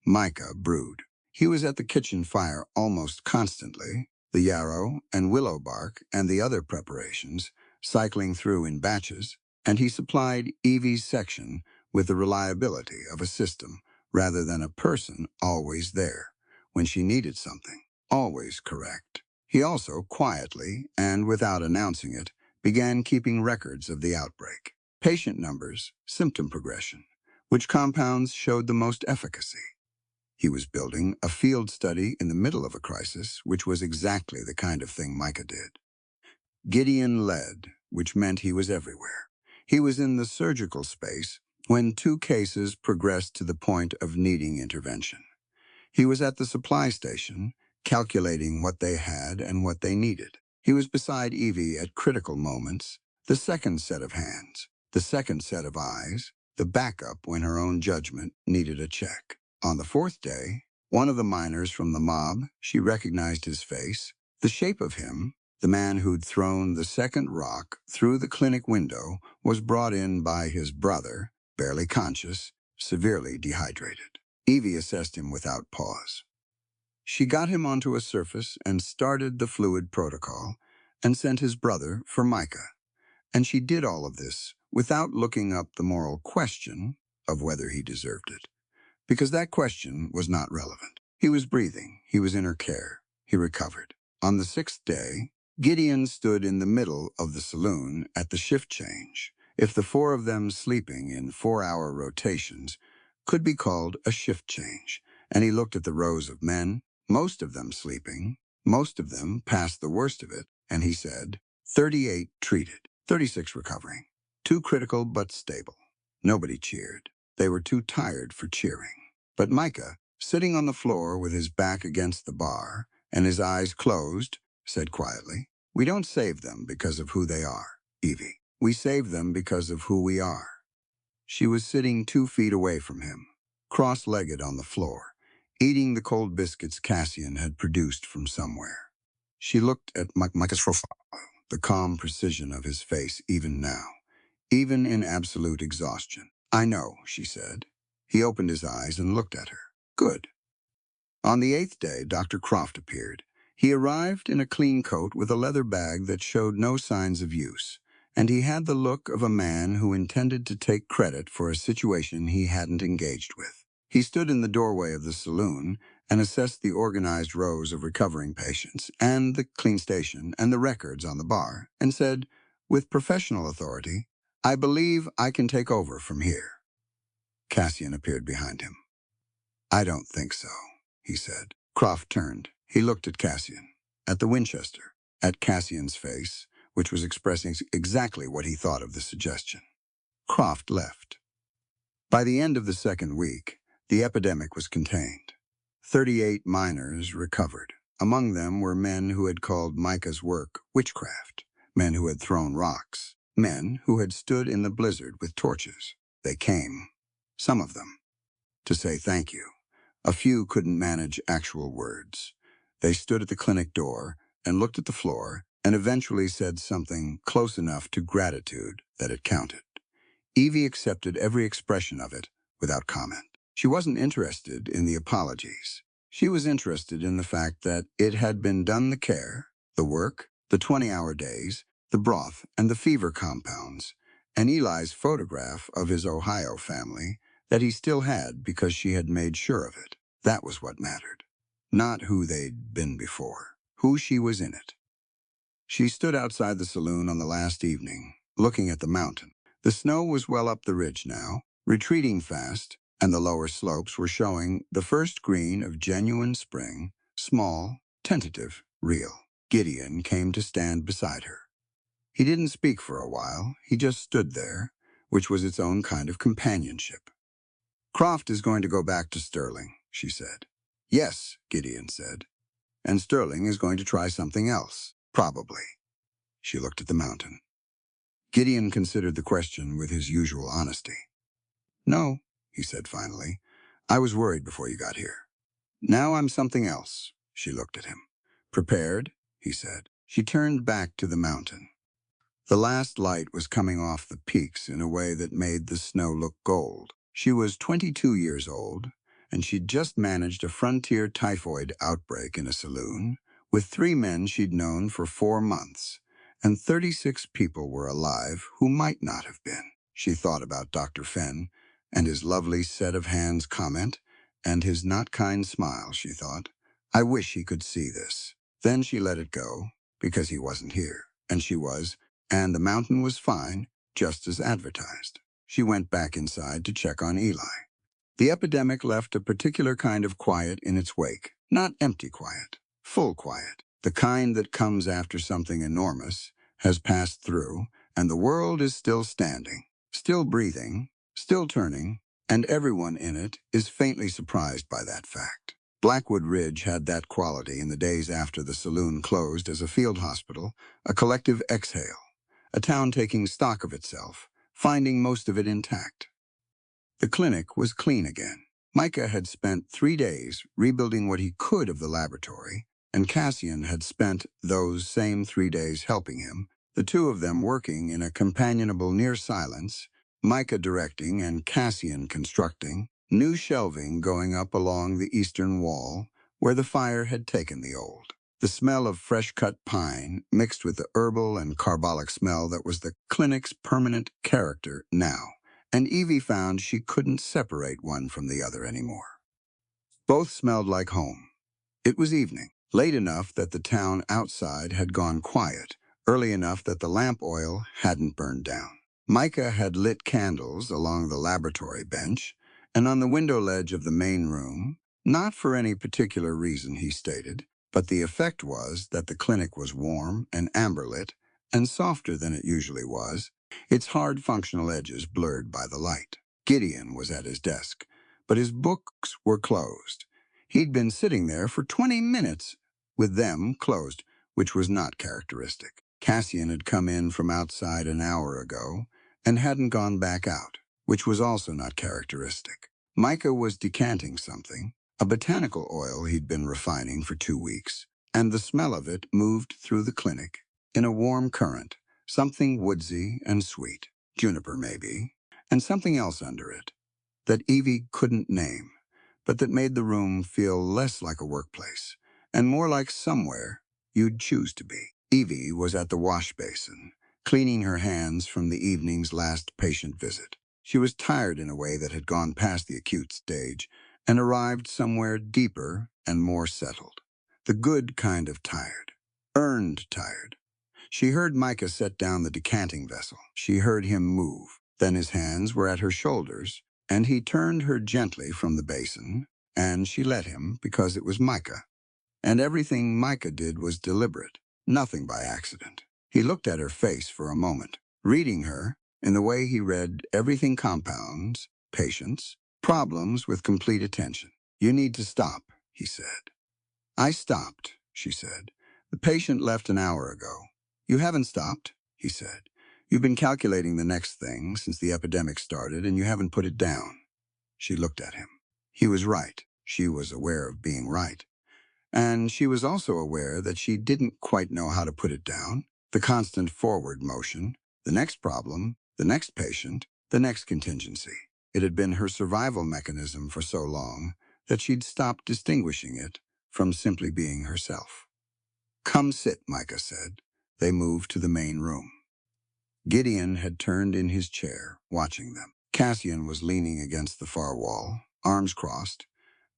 Micah brewed. He was at the kitchen fire almost constantly, the yarrow and willow bark and the other preparations cycling through in batches, and he supplied Evie's section with the reliability of a system rather than a person always there, when she needed something, always correct. He also, quietly and without announcing it, began keeping records of the outbreak, patient numbers, symptom progression, which compounds showed the most efficacy. He was building a field study in the middle of a crisis, which was exactly the kind of thing Micah did. Gideon led, which meant he was everywhere. He was in the surgical space when 2 cases progressed to the point of needing intervention. He was at the supply station, calculating what they had and what they needed. He was beside Evie at critical moments, the second set of hands, the second set of eyes, the backup when her own judgment needed a check. On the 4th day, one of the miners from the mob, she recognized his face, the shape of him, the man who'd thrown the second rock through the clinic window, was brought in by his brother, barely conscious, severely dehydrated. Evie assessed him without pause. She got him onto a surface and started the fluid protocol and sent his brother for Micah. And she did all of this without looking up the moral question of whether he deserved it, because that question was not relevant. He was breathing. He was in her care. He recovered. On the 6th day, Gideon stood in the middle of the saloon at the shift change. If the 4 of them sleeping in 4-hour rotations could be called a shift change, and he looked at the rows of men, most of them sleeping, most of them past the worst of it, and he said, 38 treated, 36 recovering, 2 critical but stable. Nobody cheered. They were too tired for cheering. But Micah, sitting on the floor with his back against the bar and his eyes closed, said quietly, "We don't save them because of who they are, Evie. We save them because of who we are." She was sitting 2 feet away from him, cross-legged on the floor, eating the cold biscuits Cassian had produced from somewhere. She looked at Micah's profile, the calm precision of his face even now, even in absolute exhaustion. "I know," she said. He opened his eyes and looked at her. "Good." On the 8th day, Dr. Croft appeared. He arrived in a clean coat with a leather bag that showed no signs of use, and he had the look of a man who intended to take credit for a situation he hadn't engaged with. He stood in the doorway of the saloon and assessed the organized rows of recovering patients and the clean station and the records on the bar, and said, with professional authority, "I believe I can take over from here." Cassian appeared behind him. "I don't think so," he said. Croft turned. He looked at Cassian, at the Winchester, at Cassian's face, which was expressing exactly what he thought of the suggestion. Croft left. By the end of the 2nd week, the epidemic was contained. 38 miners recovered. Among them were men who had called Micah's work witchcraft, men who had thrown rocks, men who had stood in the blizzard with torches. They came, some of them, to say thank you. A few couldn't manage actual words. They stood at the clinic door and looked at the floor and eventually said something close enough to gratitude that it counted. Evie accepted every expression of it without comment. She wasn't interested in the apologies. She was interested in the fact that it had been done, the care, the work, the 20-hour days, the broth and the fever compounds, and Eli's photograph of his Ohio family that he still had because she had made sure of it. That was what mattered. Not who they'd been before, who she was in it. She stood outside the saloon on the last evening, looking at the mountain. The snow was well up the ridge now, retreating fast, and the lower slopes were showing the first green of genuine spring, small, tentative, real. Gideon came to stand beside her. He didn't speak for a while, he just stood there, which was its own kind of companionship. "Croft is going to go back to Sterling," she said. "Yes," Gideon said. "And Sterling is going to try something else, probably." She looked at the mountain. Gideon considered the question with his usual honesty. "No," he said finally. "I was worried before you got here. Now I'm something else." She looked at him. "Prepared?" he said. She turned back to the mountain. The last light was coming off the peaks in a way that made the snow look gold. She was 22 years old, and she'd just managed a frontier typhoid outbreak in a saloon with 3 men she'd known for 4 months, and 36 people were alive who might not have been. She thought about Dr. Fenn and his lovely set of hands comment and his not kind smile, she thought. I wish he could see this. Then she let it go, because he wasn't here, and she was, and the mountain was fine, just as advertised. She went back inside to check on Eli. The epidemic left a particular kind of quiet in its wake. Not empty quiet, full quiet. The kind that comes after something enormous has passed through, and the world is still standing, still breathing, still turning, and everyone in it is faintly surprised by that fact. Blackwood Ridge had that quality in the days after the saloon closed as a field hospital, a collective exhale, a town taking stock of itself, finding most of it intact. The clinic was clean again. Micah had spent 3 days rebuilding what he could of the laboratory, and Cassian had spent those same 3 days helping him, the two of them working in a companionable near silence, Micah directing and Cassian constructing, new shelving going up along the eastern wall where the fire had taken the old. The smell of fresh-cut pine mixed with the herbal and carbolic smell that was the clinic's permanent character now, and Evie found she couldn't separate one from the other anymore. Both smelled like home. It was evening, late enough that the town outside had gone quiet, early enough that the lamp oil hadn't burned down. Micah had lit candles along the laboratory bench and on the window ledge of the main room, not for any particular reason, he stated, but the effect was that the clinic was warm and amber-lit and softer than it usually was, its hard functional edges blurred by the light. Gideon was at his desk, but his books were closed. He'd been sitting there for 20 minutes with them closed, which was not characteristic. Cassian had come in from outside an hour ago and hadn't gone back out, which was also not characteristic. Micah was decanting something, a botanical oil he'd been refining for 2 weeks, and the smell of it moved through the clinic in a warm current, something woodsy and sweet, juniper maybe, and something else under it that Evie couldn't name, but that made the room feel less like a workplace and more like somewhere you'd choose to be. Evie was at the wash basin, cleaning her hands from the evening's last patient visit. She was tired in a way that had gone past the acute stage and arrived somewhere deeper and more settled. The good kind of tired. Earned tired. She heard Micah set down the decanting vessel. She heard him move. Then his hands were at her shoulders, and he turned her gently from the basin, and she let him because it was Micah. And everything Micah did was deliberate, nothing by accident. He looked at her face for a moment, reading her in the way he read everything compounds, patience, problems with complete attention. You need to stop, he said. I stopped, she said. The patient left an hour ago. You haven't stopped, he said. You've been calculating the next thing since the epidemic started, and you haven't put it down. She looked at him. He was right. She was aware of being right. And she was also aware that she didn't quite know how to put it down. The constant forward motion, the next problem, the next patient, the next contingency. It had been her survival mechanism for so long that she'd stopped distinguishing it from simply being herself. Come sit, Micah said. They moved to the main room. Gideon had turned in his chair, watching them. Cassian was leaning against the far wall, arms crossed,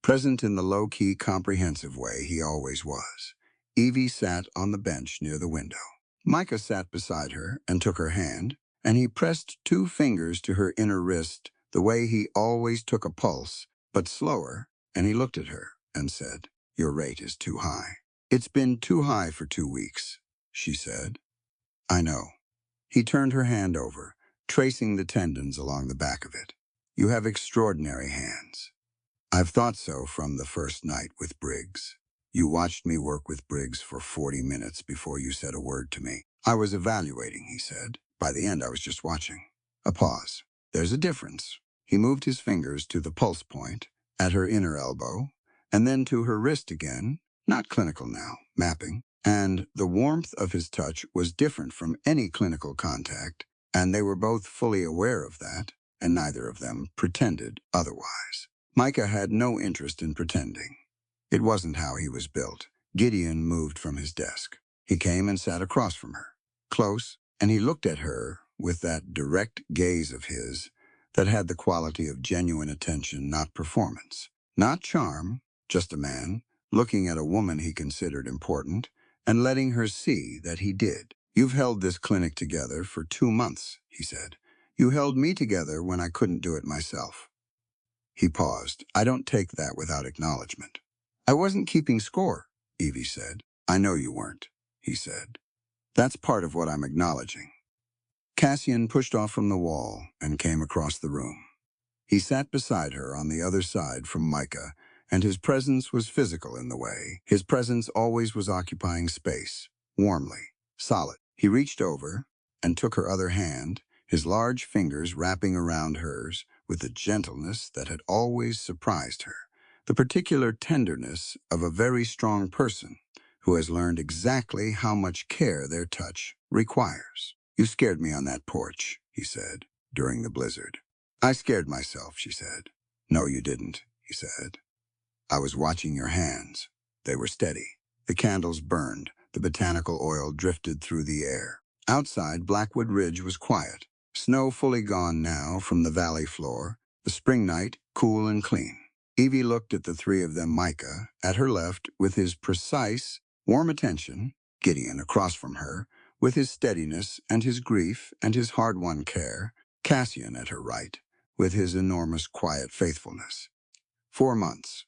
present in the low-key, comprehensive way he always was. Evie sat on the bench near the window. Micah sat beside her and took her hand, and he pressed 2 fingers to her inner wrist the way he always took a pulse, but slower, and he looked at her and said, Your rate is too high. It's been too high for 2 weeks, she said. I know. He turned her hand over, tracing the tendons along the back of it. You have extraordinary hands. I've thought so from the first night with Briggs. You watched me work with Briggs for 40 minutes before you said a word to me. I was evaluating, he said. By the end, I was just watching. A pause. There's a difference. He moved his fingers to the pulse point, at her inner elbow, and then to her wrist again, not clinical now, mapping. And the warmth of his touch was different from any clinical contact, and they were both fully aware of that, and neither of them pretended otherwise. Micah had no interest in pretending. It wasn't how he was built. Gideon moved from his desk. He came and sat across from her, close, and he looked at her with that direct gaze of his that had the quality of genuine attention, not performance. Not charm, just a man, looking at a woman he considered important, and letting her see that he did. "You've held this clinic together for 2 months," he said. "You held me together when I couldn't do it myself." He paused. "I don't take that without acknowledgement." "I wasn't keeping score," Evie said. "I know you weren't," he said. "That's part of what I'm acknowledging." Cassian pushed off from the wall and came across the room. He sat beside her on the other side from Micah, and his presence was physical in the way. His presence always was occupying space, warmly, solid. He reached over and took her other hand, his large fingers wrapping around hers with a gentleness that had always surprised her, the particular tenderness of a very strong person who has learned exactly how much care their touch requires. "You scared me on that porch," he said, "during the blizzard." "I scared myself," she said. "No, you didn't," he said. "I was watching your hands. They were steady." The candles burned. The botanical oil drifted through the air. Outside, Blackwood Ridge was quiet. Snow fully gone now from the valley floor. The spring night, cool and clean. Evie looked at the three of them, Micah, at her left, with his precise, warm attention, Gideon across from her, with his steadiness and his grief and his hard-won care, Cassian at her right, with his enormous quiet faithfulness. 4 months.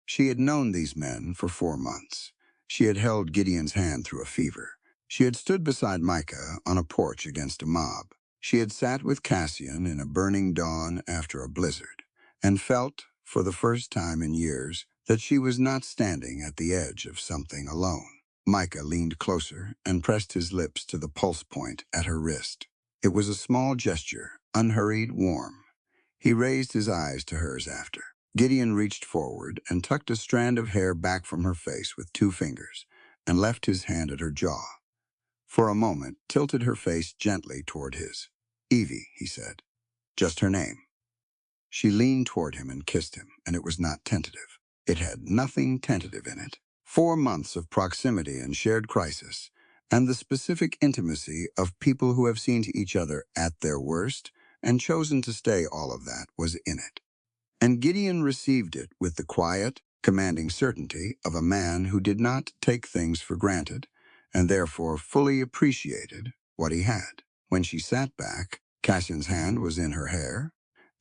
She had known these men for 4 months. She had held Gideon's hand through a fever. She had stood beside Micah on a porch against a mob. She had sat with Cassian in a burning dawn after a blizzard, and felt, for the first time in years, that she was not standing at the edge of something alone. Micah leaned closer and pressed his lips to the pulse point at her wrist. It was a small gesture, unhurried, warm. He raised his eyes to hers after. Gideon reached forward and tucked a strand of hair back from her face with 2 fingers and left his hand at her jaw. For a moment, tilted her face gently toward his. "Evie," he said. "Just her name." She leaned toward him and kissed him, and it was not tentative. It had nothing tentative in it. 4 months of proximity and shared crisis, and the specific intimacy of people who have seen each other at their worst and chosen to stay, all of that was in it. And Gideon received it with the quiet, commanding certainty of a man who did not take things for granted, and therefore fully appreciated what he had. When she sat back, Cassian's hand was in her hair,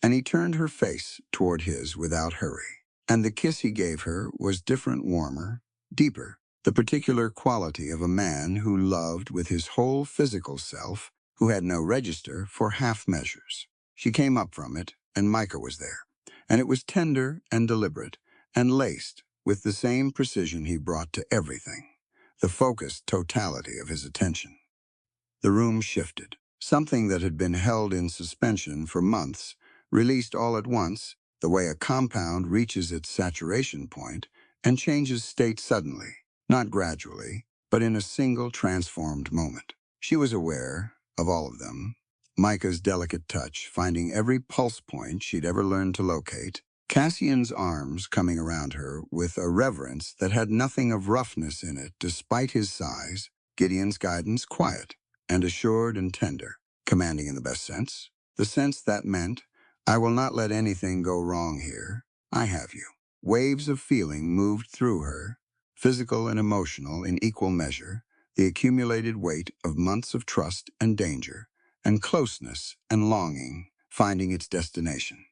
and he turned her face toward his without hurry. And the kiss he gave her was different, warmer, deeper, the particular quality of a man who loved with his whole physical self, who had no register for half measures. She came up from it, and Micah was there. And it was tender and deliberate, and laced with the same precision he brought to everything, the focused totality of his attention. The room shifted. Something that had been held in suspension for months, released all at once, the way a compound reaches its saturation point and changes state suddenly, not gradually, but in a single transformed moment. She was aware of all of them. Micah's delicate touch, finding every pulse point she'd ever learned to locate, Cassian's arms coming around her with a reverence that had nothing of roughness in it despite his size, Gideon's guidance quiet and assured and tender, commanding in the best sense, the sense that meant, "I will not let anything go wrong here. I have you." Waves of feeling moved through her, physical and emotional in equal measure, the accumulated weight of months of trust and danger, and closeness and longing finding its destination.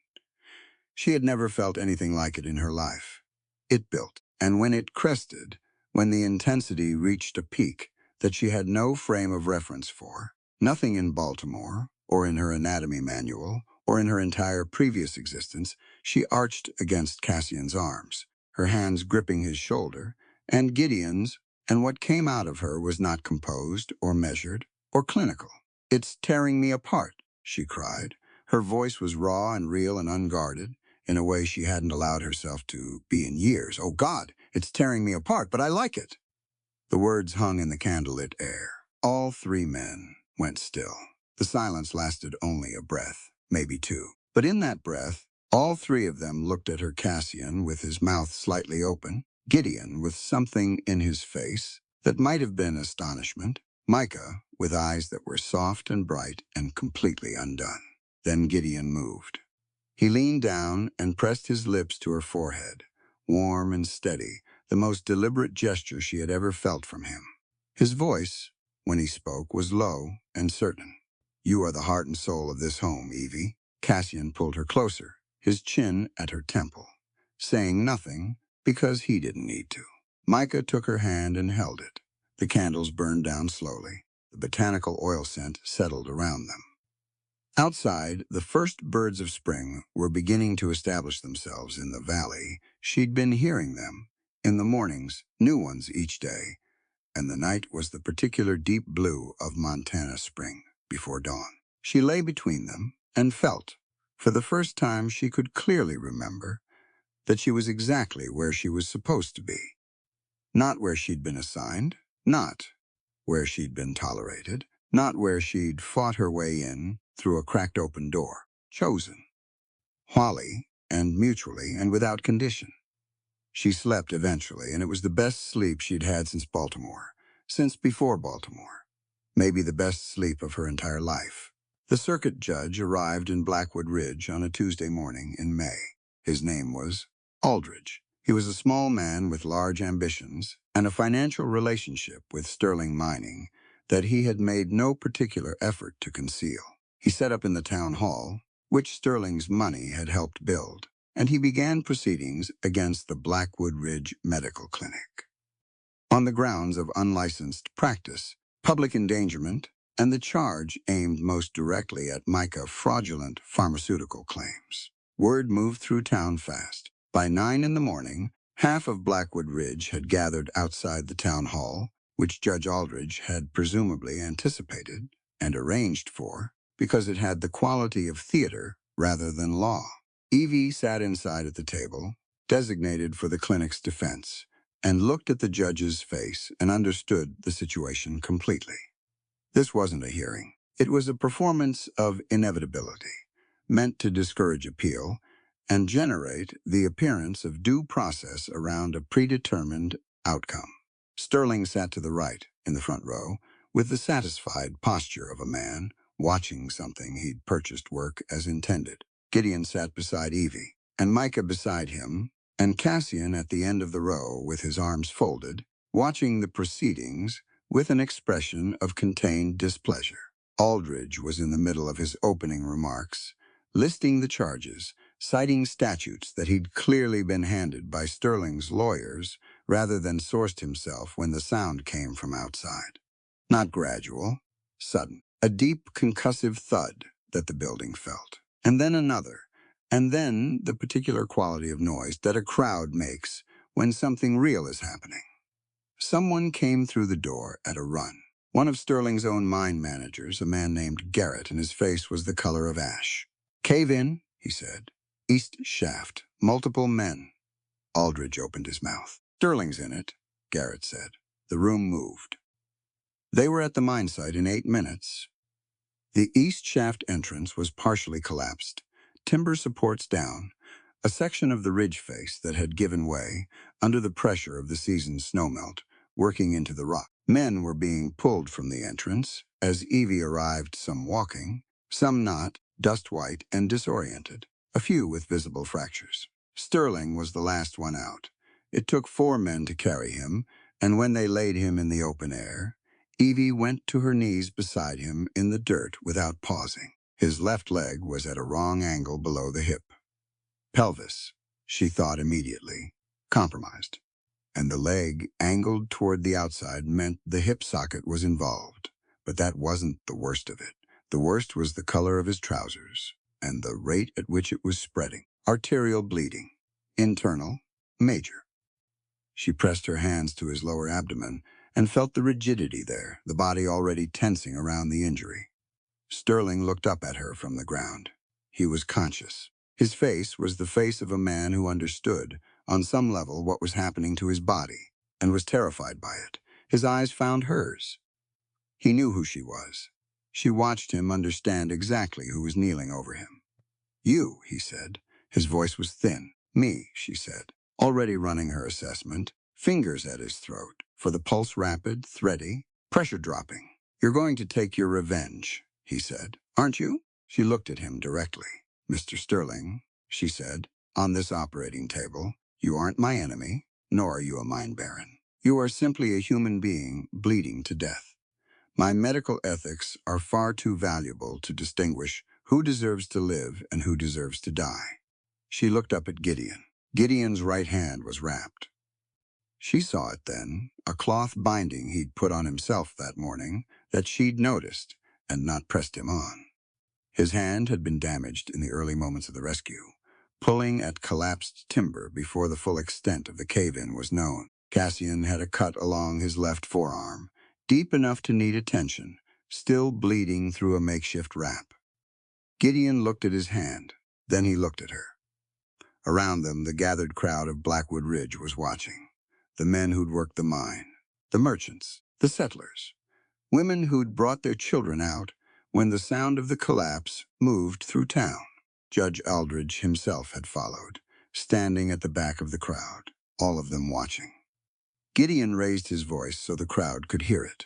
She had never felt anything like it in her life. It built, and when it crested, when the intensity reached a peak that she had no frame of reference for, nothing in Baltimore, or in her anatomy manual, or in her entire previous existence, she arched against Cassian's arms, her hands gripping his shoulder, and Gideon's, and what came out of her was not composed or measured or clinical. "It's tearing me apart," she cried. Her voice was raw and real and unguarded, in a way she hadn't allowed herself to be in years. "Oh God, it's tearing me apart, but I like it." The words hung in the candlelit air. All three men went still. The silence lasted only a breath, maybe two. But in that breath, all three of them looked at her. Cassian with his mouth slightly open, Gideon with something in his face that might have been astonishment, Micah with eyes that were soft and bright and completely undone. Then Gideon moved. He leaned down and pressed his lips to her forehead, warm and steady, the most deliberate gesture she had ever felt from him. His voice, when he spoke, was low and certain. "You are the heart and soul of this home, Evie." Cassian pulled her closer, his chin at her temple, saying nothing because he didn't need to. Micah took her hand and held it. The candles burned down slowly. The botanical oil scent settled around them. Outside, the first birds of spring were beginning to establish themselves in the valley. She'd been hearing them. In the mornings, new ones each day, and the night was the particular deep blue of Montana spring before dawn. She lay between them and felt, for the first time she could clearly remember, that she was exactly where she was supposed to be. Not where she'd been assigned, not where she'd been tolerated, not where she'd fought her way in through a cracked open door. Chosen, wholly and mutually and without condition. She slept eventually, and it was the best sleep she'd had since before Baltimore. Maybe the best sleep of her entire life. The circuit judge arrived in Blackwood Ridge on a Tuesday morning in May. His name was Aldridge. He was a small man with large ambitions and a financial relationship with Sterling Mining that he had made no particular effort to conceal. He set up in the town hall, which Sterling's money had helped build, and he began proceedings against the Blackwood Ridge Medical Clinic on the grounds of unlicensed practice, public endangerment, and the charge aimed most directly at Micah fraudulent pharmaceutical claims. Word moved through town fast. By 9 in the morning, half of Blackwood Ridge had gathered outside the town hall, which Judge Aldridge had presumably anticipated and arranged for, because it had the quality of theater rather than law. Evie sat inside at the table, designated for the clinic's defense, and looked at the judge's face and understood the situation completely. This wasn't a hearing. It was a performance of inevitability, meant to discourage appeal and generate the appearance of due process around a predetermined outcome. Sterling sat to the right, in the front row, with the satisfied posture of a man watching something he'd purchased work as intended. Gideon sat beside Evie, and Micah beside him, and Cassian at the end of the row with his arms folded, watching the proceedings with an expression of contained displeasure. Aldridge was in the middle of his opening remarks, listing the charges, citing statutes that he'd clearly been handed by Sterling's lawyers rather than sourced himself when the sound came from outside. Not gradual, sudden, a deep concussive thud that the building felt, and then another, and then the particular quality of noise that a crowd makes when something real is happening. Someone came through the door at a run. One of Sterling's own mine managers, a man named Garrett, and his face was the color of ash. "Cave in," he said. "East shaft. Multiple men." Aldridge opened his mouth. "Sterling's in it," Garrett said. The room moved. They were at the mine site in 8 minutes. The east shaft entrance was partially collapsed, timber supports down, a section of the ridge face that had given way under the pressure of the season's snowmelt, working into the rock. Men were being pulled from the entrance as Evie arrived, some walking, some not, dust-white and disoriented, a few with visible fractures. Sterling was the last one out. It took 4 men to carry him, and when they laid him in the open air, Evie went to her knees beside him in the dirt without pausing. His left leg was at a wrong angle below the hip. Pelvis, she thought immediately, compromised. And the leg angled toward the outside meant the hip socket was involved. But that wasn't the worst of it. The worst was the color of his trousers and the rate at which it was spreading. Arterial bleeding. Internal. Major. She pressed her hands to his lower abdomen and felt the rigidity there, the body already tensing around the injury. Sterling looked up at her from the ground. He was conscious. His face was the face of a man who understood, on some level, what was happening to his body, and was terrified by it. His eyes found hers. He knew who she was. She watched him understand exactly who was kneeling over him. You, he said. His voice was thin. Me, she said, already running her assessment, fingers at his throat, for the pulse rapid, thready, pressure dropping. You're going to take your revenge, he said. Aren't you? She looked at him directly. Mr. Sterling, she said, on this operating table, you aren't my enemy, nor are you a mind baron. You are simply a human being bleeding to death. My medical ethics are far too valuable to distinguish who deserves to live and who deserves to die. She looked up at Gideon. Gideon's right hand was wrapped. She saw it then, a cloth binding he'd put on himself that morning that she'd noticed and not pressed him on. His hand had been damaged in the early moments of the rescue, pulling at collapsed timber before the full extent of the cave-in was known. Cassian had a cut along his left forearm, deep enough to need attention, still bleeding through a makeshift wrap. Gideon looked at his hand, then he looked at her. Around them, the gathered crowd of Blackwood Ridge was watching. The men who'd worked the mine, the merchants, the settlers, women who'd brought their children out when the sound of the collapse moved through town. Judge Aldridge himself had followed, standing at the back of the crowd, all of them watching. Gideon raised his voice so the crowd could hear it.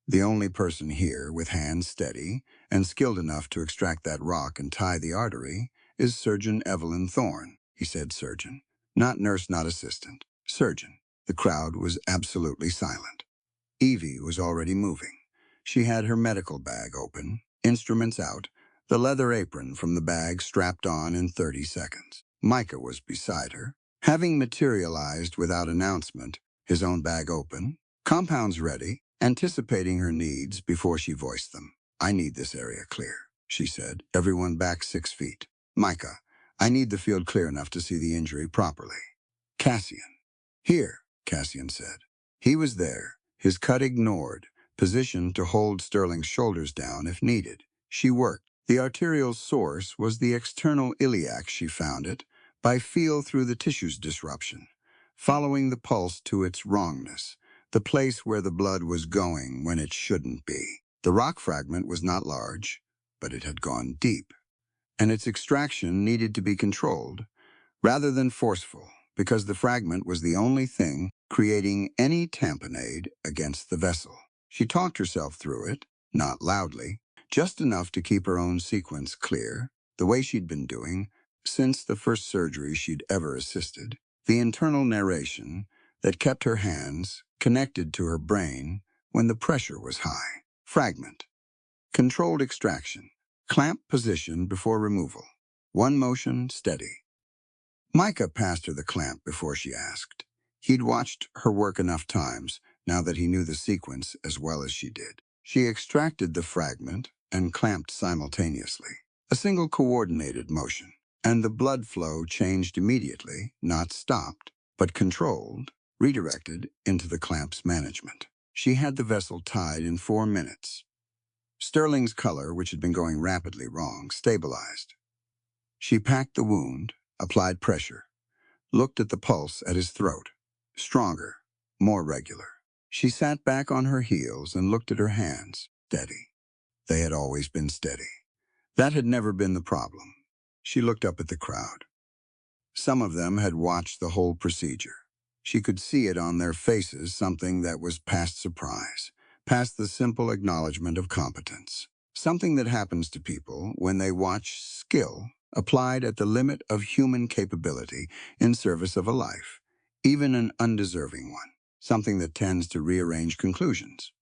The only person here with hands steady and skilled enough to extract that rock and tie the artery is Surgeon Evelyn Thorne, he said. Surgeon. Not nurse, not assistant. Surgeon. The crowd was absolutely silent. Evie was already moving. She had her medical bag open, instruments out, the leather apron from the bag strapped on in 30 seconds. Micah was beside her, having materialized without announcement, his own bag open, compounds ready, anticipating her needs before she voiced them. I need this area clear, she said. Everyone back 6 feet. Micah, I need the field clear enough to see the injury properly. Cassian. Here, Cassian said. He was there, his cut ignored, positioned to hold Sterling's shoulders down if needed. She worked. The arterial source was the external iliac, she found it, by feel through the tissue's disruption, following the pulse to its wrongness, the place where the blood was going when it shouldn't be. The rock fragment was not large, but it had gone deep, and its extraction needed to be controlled, rather than forceful, because the fragment was the only thing creating any tamponade against the vessel. She talked herself through it, not loudly, just enough to keep her own sequence clear, the way she'd been doing since the first surgery she'd ever assisted, the internal narration that kept her hands connected to her brain when the pressure was high. Fragment. Controlled extraction. Clamp position before removal. One motion, steady. Micah passed her the clamp before she asked. He'd watched her work enough times, now that he knew the sequence as well as she did. She extracted the fragment and clamped simultaneously. A single coordinated motion, and the blood flow changed immediately, not stopped, but controlled, redirected into the clamp's management. She had the vessel tied in 4 minutes. Sterling's color, which had been going rapidly wrong, stabilized. She packed the wound, applied pressure, looked at the pulse at his throat. Stronger, more regular. She sat back on her heels and looked at her hands, steady. They had always been steady. That had never been the problem. She looked up at the crowd. Some of them had watched the whole procedure. She could see it on their faces, something that was past surprise, past the simple acknowledgement of competence. Something that happens to people when they watch skill applied at the limit of human capability in service of a life, even an undeserving one. Something that tends to rearrange conclusions.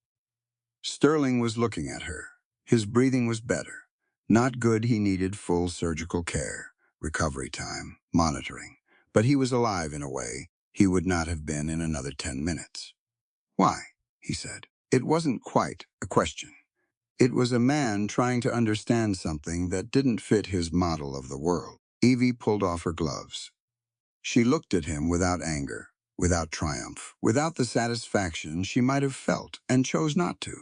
Sterling was looking at her. His breathing was better. Not good, he needed full surgical care, recovery time, monitoring. But he was alive in a way he would not have been in another 10 minutes. Why? He said. It wasn't quite a question. It was a man trying to understand something that didn't fit his model of the world. Evie pulled off her gloves. She looked at him without anger, without triumph, without the satisfaction she might have felt and chose not to.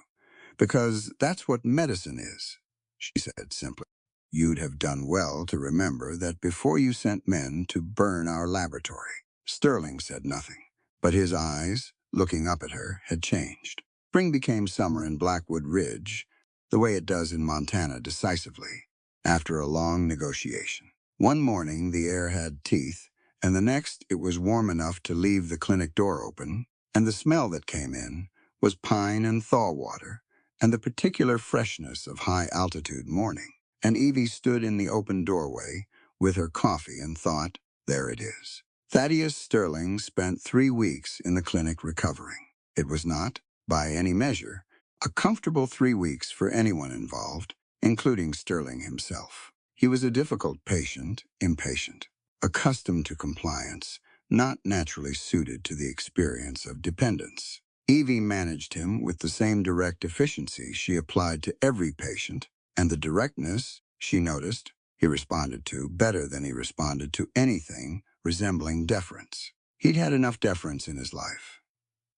Because that's what medicine is, she said simply. You'd have done well to remember that before you sent men to burn our laboratory. Sterling said nothing, but his eyes, looking up at her, had changed. Spring became summer in Blackwood Ridge, the way it does in Montana decisively, after a long negotiation. One morning the air had teeth, and the next it was warm enough to leave the clinic door open, and the smell that came in was pine and thaw water, and the particular freshness of high-altitude morning. And Evie stood in the open doorway with her coffee and thought, there it is. Thaddeus Sterling spent 3 weeks in the clinic recovering. It was not, by any measure, a comfortable 3 weeks for anyone involved, including Sterling himself. He was a difficult patient, impatient, accustomed to compliance, not naturally suited to the experience of dependence. Evie managed him with the same direct efficiency she applied to every patient, and the directness, she noticed, he responded to better than he responded to anything resembling deference. He'd had enough deference in his life.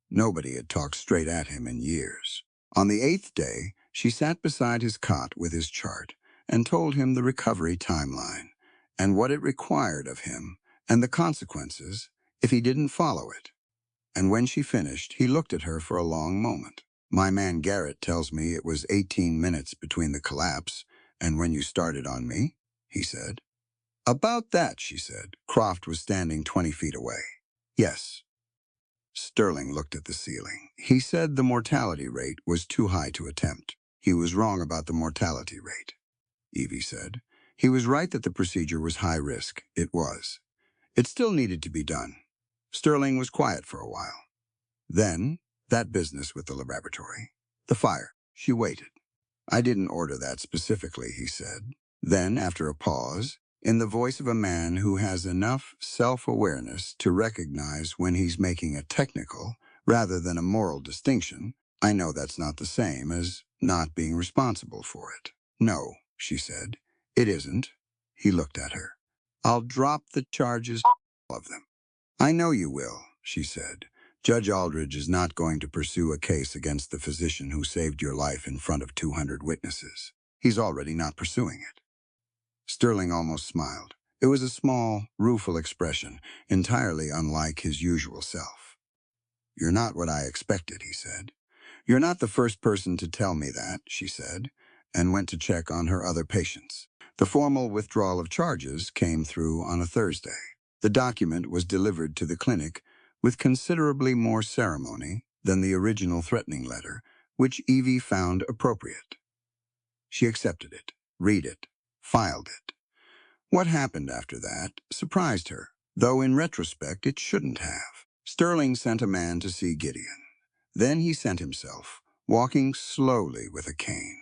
Nobody had talked straight at him in years. On the 8th day, she sat beside his cot with his chart and told him the recovery timeline and what it required of him and the consequences if he didn't follow it. And when she finished, he looked at her for a long moment. My man Garrett tells me it was 18 minutes between the collapse and when you started on me, he said. About that, she said. Croft was standing 20 feet away. Yes. Sterling looked at the ceiling. He said the mortality rate was too high to attempt. He was wrong about the mortality rate, Evie said. He was right that the procedure was high risk. It was. It still needed to be done. Sterling was quiet for a while. Then, that business with the laboratory. The fire. She waited. I didn't order that specifically, he said. Then, after a pause, in the voice of a man who has enough self-awareness to recognize when he's making a technical rather than a moral distinction, I know that's not the same as not being responsible for it. No, she said, it isn't. He looked at her. I'll drop the charges, all of them. I know you will, she said. Judge Aldridge is not going to pursue a case against the physician who saved your life in front of 200 witnesses. He's already not pursuing it. Sterling almost smiled. It was a small, rueful expression, entirely unlike his usual self. You're not what I expected, he said. You're not the first person to tell me that, she said, and went to check on her other patients. The formal withdrawal of charges came through on a Thursday. The document was delivered to the clinic with considerably more ceremony than the original threatening letter, which Evie found appropriate. She accepted it, read it, filed it. What happened after that surprised her, though in retrospect it shouldn't have. Sterling sent a man to see Gideon. Then he sent himself, walking slowly with a cane.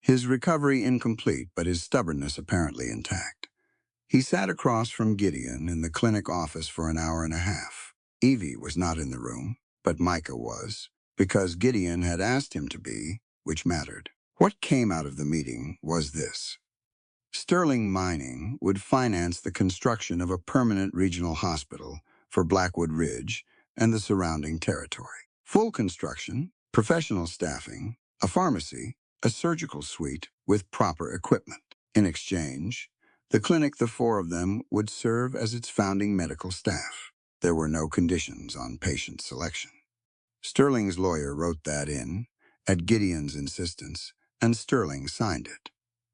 His recovery incomplete, but his stubbornness apparently intact. He sat across from Gideon in the clinic office for an hour and a half. Evie was not in the room, but Micah was, because Gideon had asked him to be, which mattered. What came out of the meeting was this. Sterling Mining would finance the construction of a permanent regional hospital for Blackwood Ridge and the surrounding territory. Full construction, professional staffing, a pharmacy, a surgical suite with proper equipment. In exchange, the clinic, the four of them, would serve as its founding medical staff. There were no conditions on patient selection. Sterling's lawyer wrote that in, at Gideon's insistence, and Sterling signed it.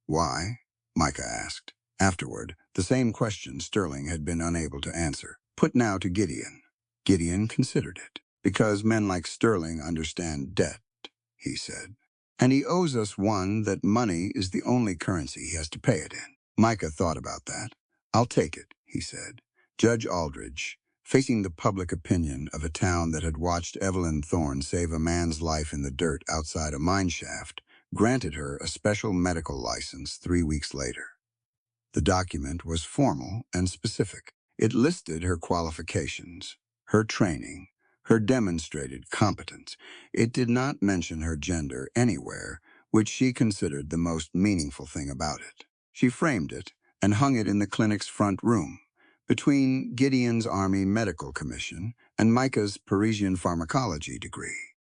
Why? Micah asked. Afterward, the same question Sterling had been unable to answer, put now to Gideon. Gideon considered it. Because men like Sterling understand debt, he said. And he owes us one that money is the only currency he has to pay it in. Micah thought about that. I'll take it, he said. Judge Aldridge, facing the public opinion of a town that had watched Evelyn Thorne save a man's life in the dirt outside a mine shaft, granted her a special medical license 3 weeks later. The document was formal and specific. It listed her qualifications, her training, her demonstrated competence. It did not mention her gender anywhere, which she considered the most meaningful thing about it. She framed it and hung it in the clinic's front room, between Gideon's Army Medical Commission and Micah's Parisian pharmacology degree.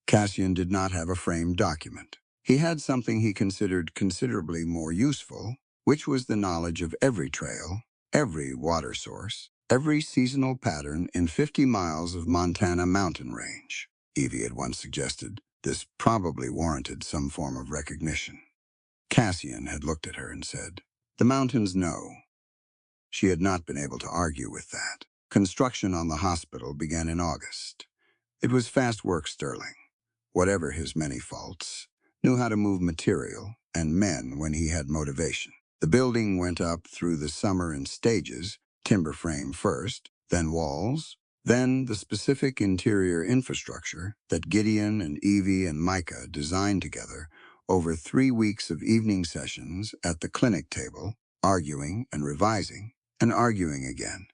Cassian did not have a framed document. He had something he considered considerably more useful, which was the knowledge of every trail, every water source, every seasonal pattern in 50 miles of Montana mountain range. Evie had once suggested this probably warranted some form of recognition. Cassian had looked at her and said, "The mountains know." She had not been able to argue with that. Construction on the hospital began in August. It was fast work. Sterling, whatever his many faults, knew how to move material and men when he had motivation. The building went up through the summer in stages, timber frame first, then walls, then the specific interior infrastructure that Gideon and Evie and Micah designed together over 3 weeks of evening sessions at the clinic table, arguing and revising and arguing again,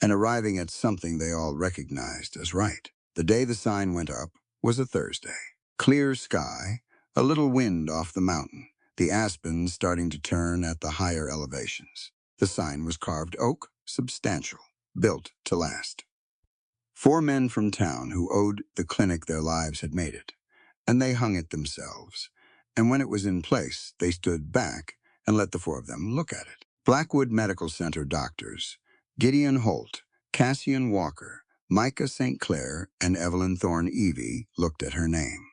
and arriving at something they all recognized as right. The day the sign went up was a Thursday. Clear sky, a little wind off the mountain, the aspens starting to turn at the higher elevations. The sign was carved oak, substantial, built to last. 4 men from town who owed the clinic their lives had made it, and they hung it themselves. And when it was in place, they stood back and let the 4 of them look at it. Blackwood Medical Center doctors, Gideon Holt, Cassian Walker, Micah St. Clair, and Evelyn Thorne Evie looked at her name.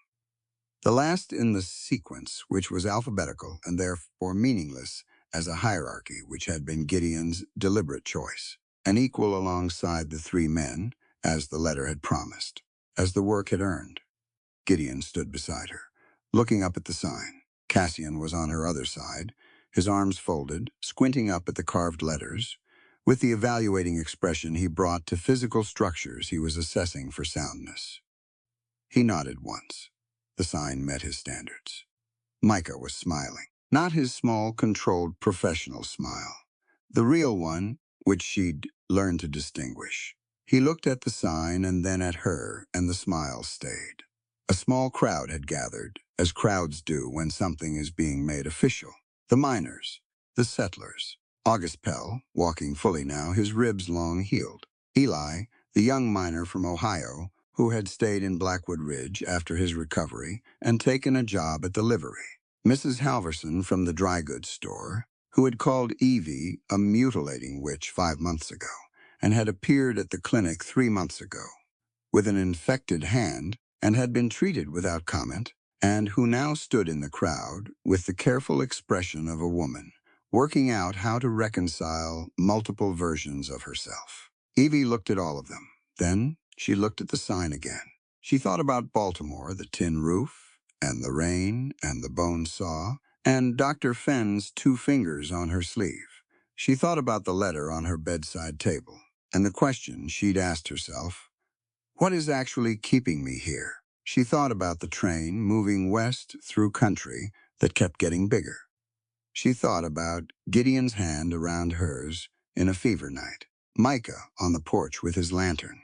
The last in the sequence, which was alphabetical and therefore meaningless as a hierarchy which had been Gideon's deliberate choice, an equal alongside the 3 men, as the letter had promised, as the work had earned. Gideon stood beside her, looking up at the sign. Cassian was on her other side, his arms folded, squinting up at the carved letters, with the evaluating expression he brought to physical structures he was assessing for soundness. He nodded once. The sign met his standards. Micah was smiling, not his small, controlled, professional smile, the real one which she'd learned to distinguish. He looked at the sign and then at her, and the smile stayed. A small crowd had gathered, as crowds do when something is being made official. The miners, the settlers, August Pell, walking fully now, his ribs long healed. Eli, the young miner from Ohio, who had stayed in Blackwood Ridge after his recovery and taken a job at the livery. Mrs. Halverson from the dry goods store, who had called Evie a mutilating witch 5 months ago and had appeared at the clinic 3 months ago with an infected hand and had been treated without comment, and who now stood in the crowd with the careful expression of a woman working out how to reconcile multiple versions of herself. Evie looked at all of them. Then she looked at the sign again. She thought about Baltimore, the tin roof, and the rain, and the bone saw, and Dr. Fenn's 2 fingers on her sleeve. She thought about the letter on her bedside table, and the question she'd asked herself, what is actually keeping me here? She thought about the train moving west through country that kept getting bigger. She thought about Gideon's hand around hers in a fever night, Micah on the porch with his lantern,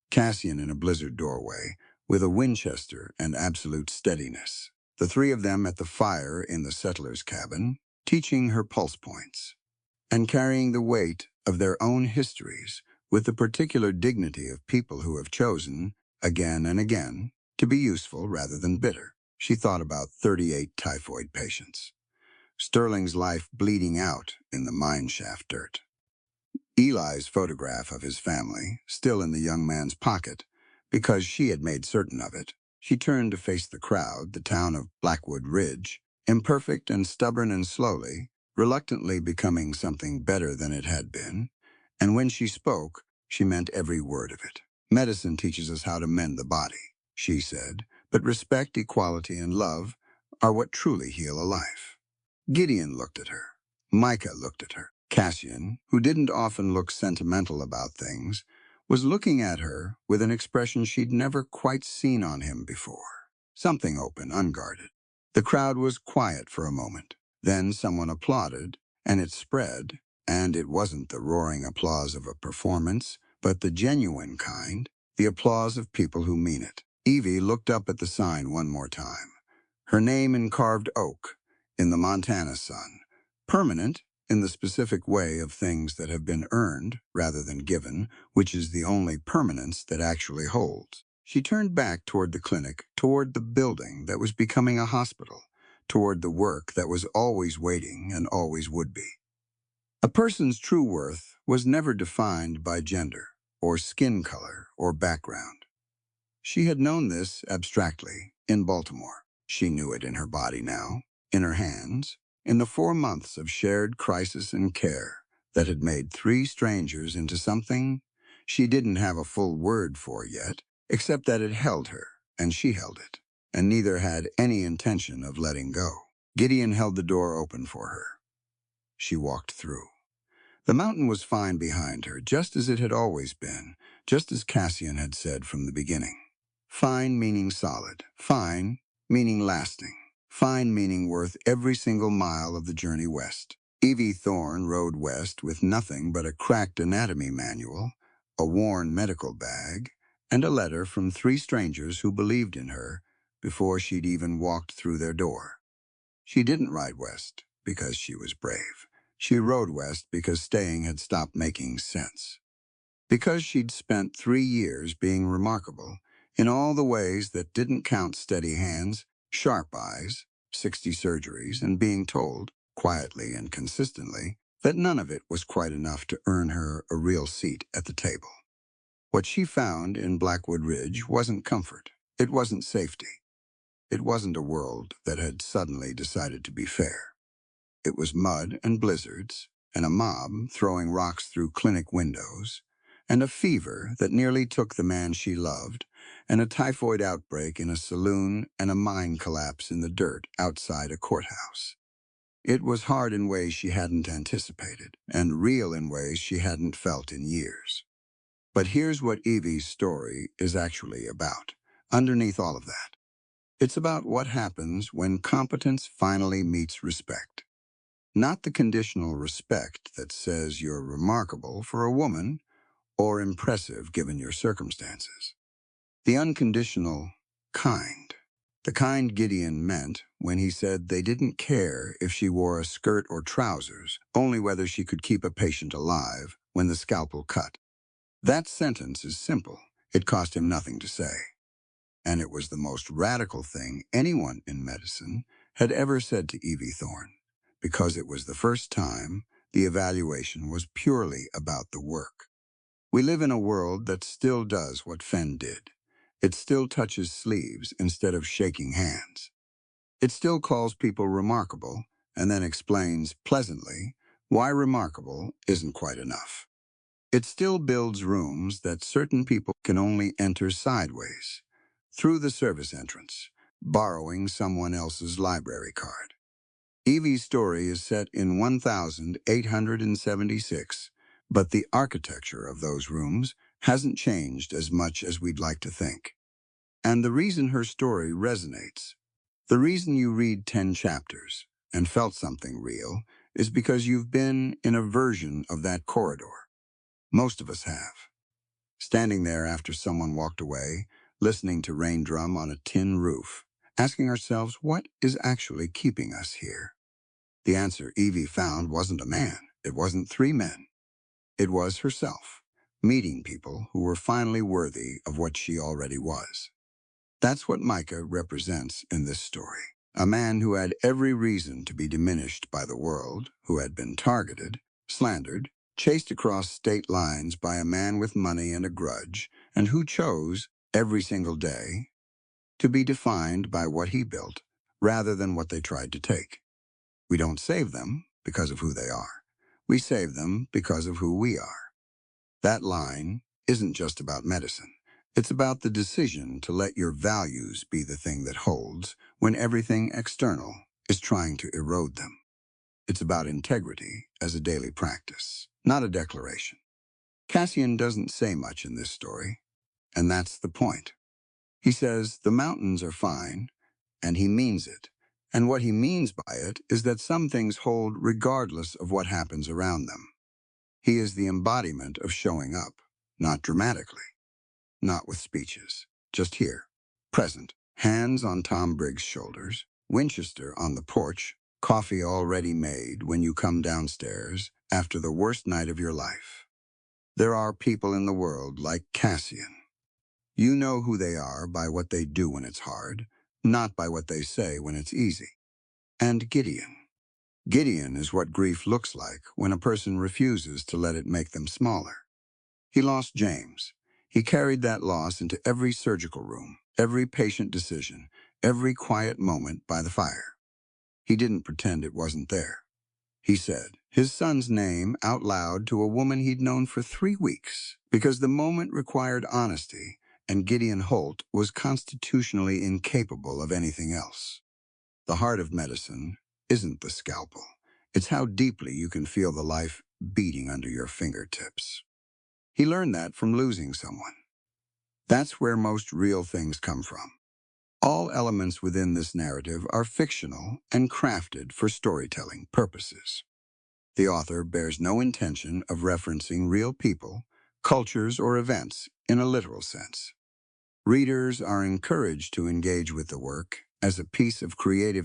Cassian in a blizzard doorway with a Winchester and absolute steadiness, the 3 of them at the fire in the settler's cabin, teaching her pulse points, and carrying the weight of their own histories with the particular dignity of people who have chosen, again and again, to be useful rather than bitter. She thought about 38 typhoid patients, Sterling's life bleeding out in the mine shaft dirt, Eli's photograph of his family still in the young man's pocket, because she had made certain of it. She turned to face the crowd, the town of Blackwood Ridge, imperfect and stubborn and slowly, reluctantly becoming something better than it had been, and when she spoke, she meant every word of it. Medicine teaches us how to mend the body, she said, but respect, equality, and love are what truly heal a life. Gideon looked at her. Micah looked at her. Cassian, who didn't often look sentimental about things, was looking at her with an expression she'd never quite seen on him before. Something open, unguarded. The crowd was quiet for a moment. Then someone applauded, and it spread, and it wasn't the roaring applause of a performance, but the genuine kind, the applause of people who mean it. Evie looked up at the sign one more time. Her name in carved oak, in the Montana sun, permanent in the specific way of things that have been earned rather than given, which is the only permanence that actually holds. She turned back toward the clinic, toward the building that was becoming a hospital, toward the work that was always waiting and always would be. A person's true worth was never defined by gender, or skin color, or background. She had known this abstractly in Baltimore. She knew it in her body now, in her hands, in the 4 months of shared crisis and care that had made three strangers into something she didn't have a full word for yet, except that it held her, and she held it, and neither had any intention of letting go. Gideon held the door open for her. She walked through. The mountain was fine behind her, just as it had always been, just as Cassian had said from the beginning. Fine meaning solid, fine meaning lasting, fine meaning worth every single mile of the journey west. Evie Thorne rode west with nothing but a cracked anatomy manual, a worn medical bag, and a letter from three strangers who believed in her before she'd even walked through their door. She didn't ride west because she was brave. She rode west because staying had stopped making sense. Because she'd spent 3 years being remarkable in all the ways that didn't count steady hands, sharp eyes, 60 surgeries, and being told, quietly and consistently, that none of it was quite enough to earn her a real seat at the table. What she found in Blackwood Ridge wasn't comfort. It wasn't safety. It wasn't a world that had suddenly decided to be fair. It was mud and blizzards, and a mob throwing rocks through clinic windows, and a fever that nearly took the man she loved, and a typhoid outbreak in a saloon, and a mine collapse in the dirt outside a courthouse. It was hard in ways she hadn't anticipated, and real in ways she hadn't felt in years. But here's what Evie's story is actually about, underneath all of that. It's about what happens when competence finally meets respect. Not the conditional respect that says you're remarkable for a woman or impressive given your circumstances. The unconditional kind. The kind Gideon meant when he said they didn't care if she wore a skirt or trousers, only whether she could keep a patient alive when the scalpel cut. That sentence is simple. It cost him nothing to say. And it was the most radical thing anyone in medicine had ever said to Evie Thorne, because it was the first time the evaluation was purely about the work. We live in a world that still does what Fenn did. It still touches sleeves instead of shaking hands. It still calls people remarkable and then explains pleasantly why remarkable isn't quite enough. It still builds rooms that certain people can only enter sideways, through the service entrance, borrowing someone else's library card. Evie's story is set in 1876, but the architecture of those rooms hasn't changed as much as we'd like to think. And the reason her story resonates, the reason you read 10 chapters and felt something real, is because you've been in a version of that corridor. Most of us have. Standing there after someone walked away, listening to rain drum on a tin roof, asking ourselves what is actually keeping us here. The answer Evie found wasn't a man. It wasn't three men. It was herself, meeting people who were finally worthy of what she already was. That's what Micah represents in this story. A man who had every reason to be diminished by the world, who had been targeted, slandered, chased across state lines by a man with money and a grudge, and who chose, every single day, to be defined by what he built rather than what they tried to take. We don't save them because of who they are. We save them because of who we are. That line isn't just about medicine. It's about the decision to let your values be the thing that holds when everything external is trying to erode them. It's about integrity as a daily practice, not a declaration. Cassian doesn't say much in this story, and that's the point. He says the mountains are fine, and he means it. And what he means by it is that some things hold regardless of what happens around them. He is the embodiment of showing up, not dramatically, not with speeches, just here, present, hands on Tom Briggs' shoulders, Winchester on the porch, coffee already made when you come downstairs after the worst night of your life. There are people in the world like Cassian. You know who they are by what they do when it's hard, not by what they say when it's easy. And Gideon. Gideon is what grief looks like when a person refuses to let it make them smaller. He lost James. He carried that loss into every surgical room, every patient decision, every quiet moment by the fire. He didn't pretend it wasn't there. He said his son's name out loud to a woman he'd known for 3 weeks because the moment required honesty, and Gideon Holt was constitutionally incapable of anything else. The heart of medicine isn't the scalpel. It's how deeply you can feel the life beating under your fingertips. He learned that from losing someone. That's where most real things come from. All elements within this narrative are fictional and crafted for storytelling purposes. The author bears no intention of referencing real people, cultures, or events in a literal sense. Readers are encouraged to engage with the work as a piece of creative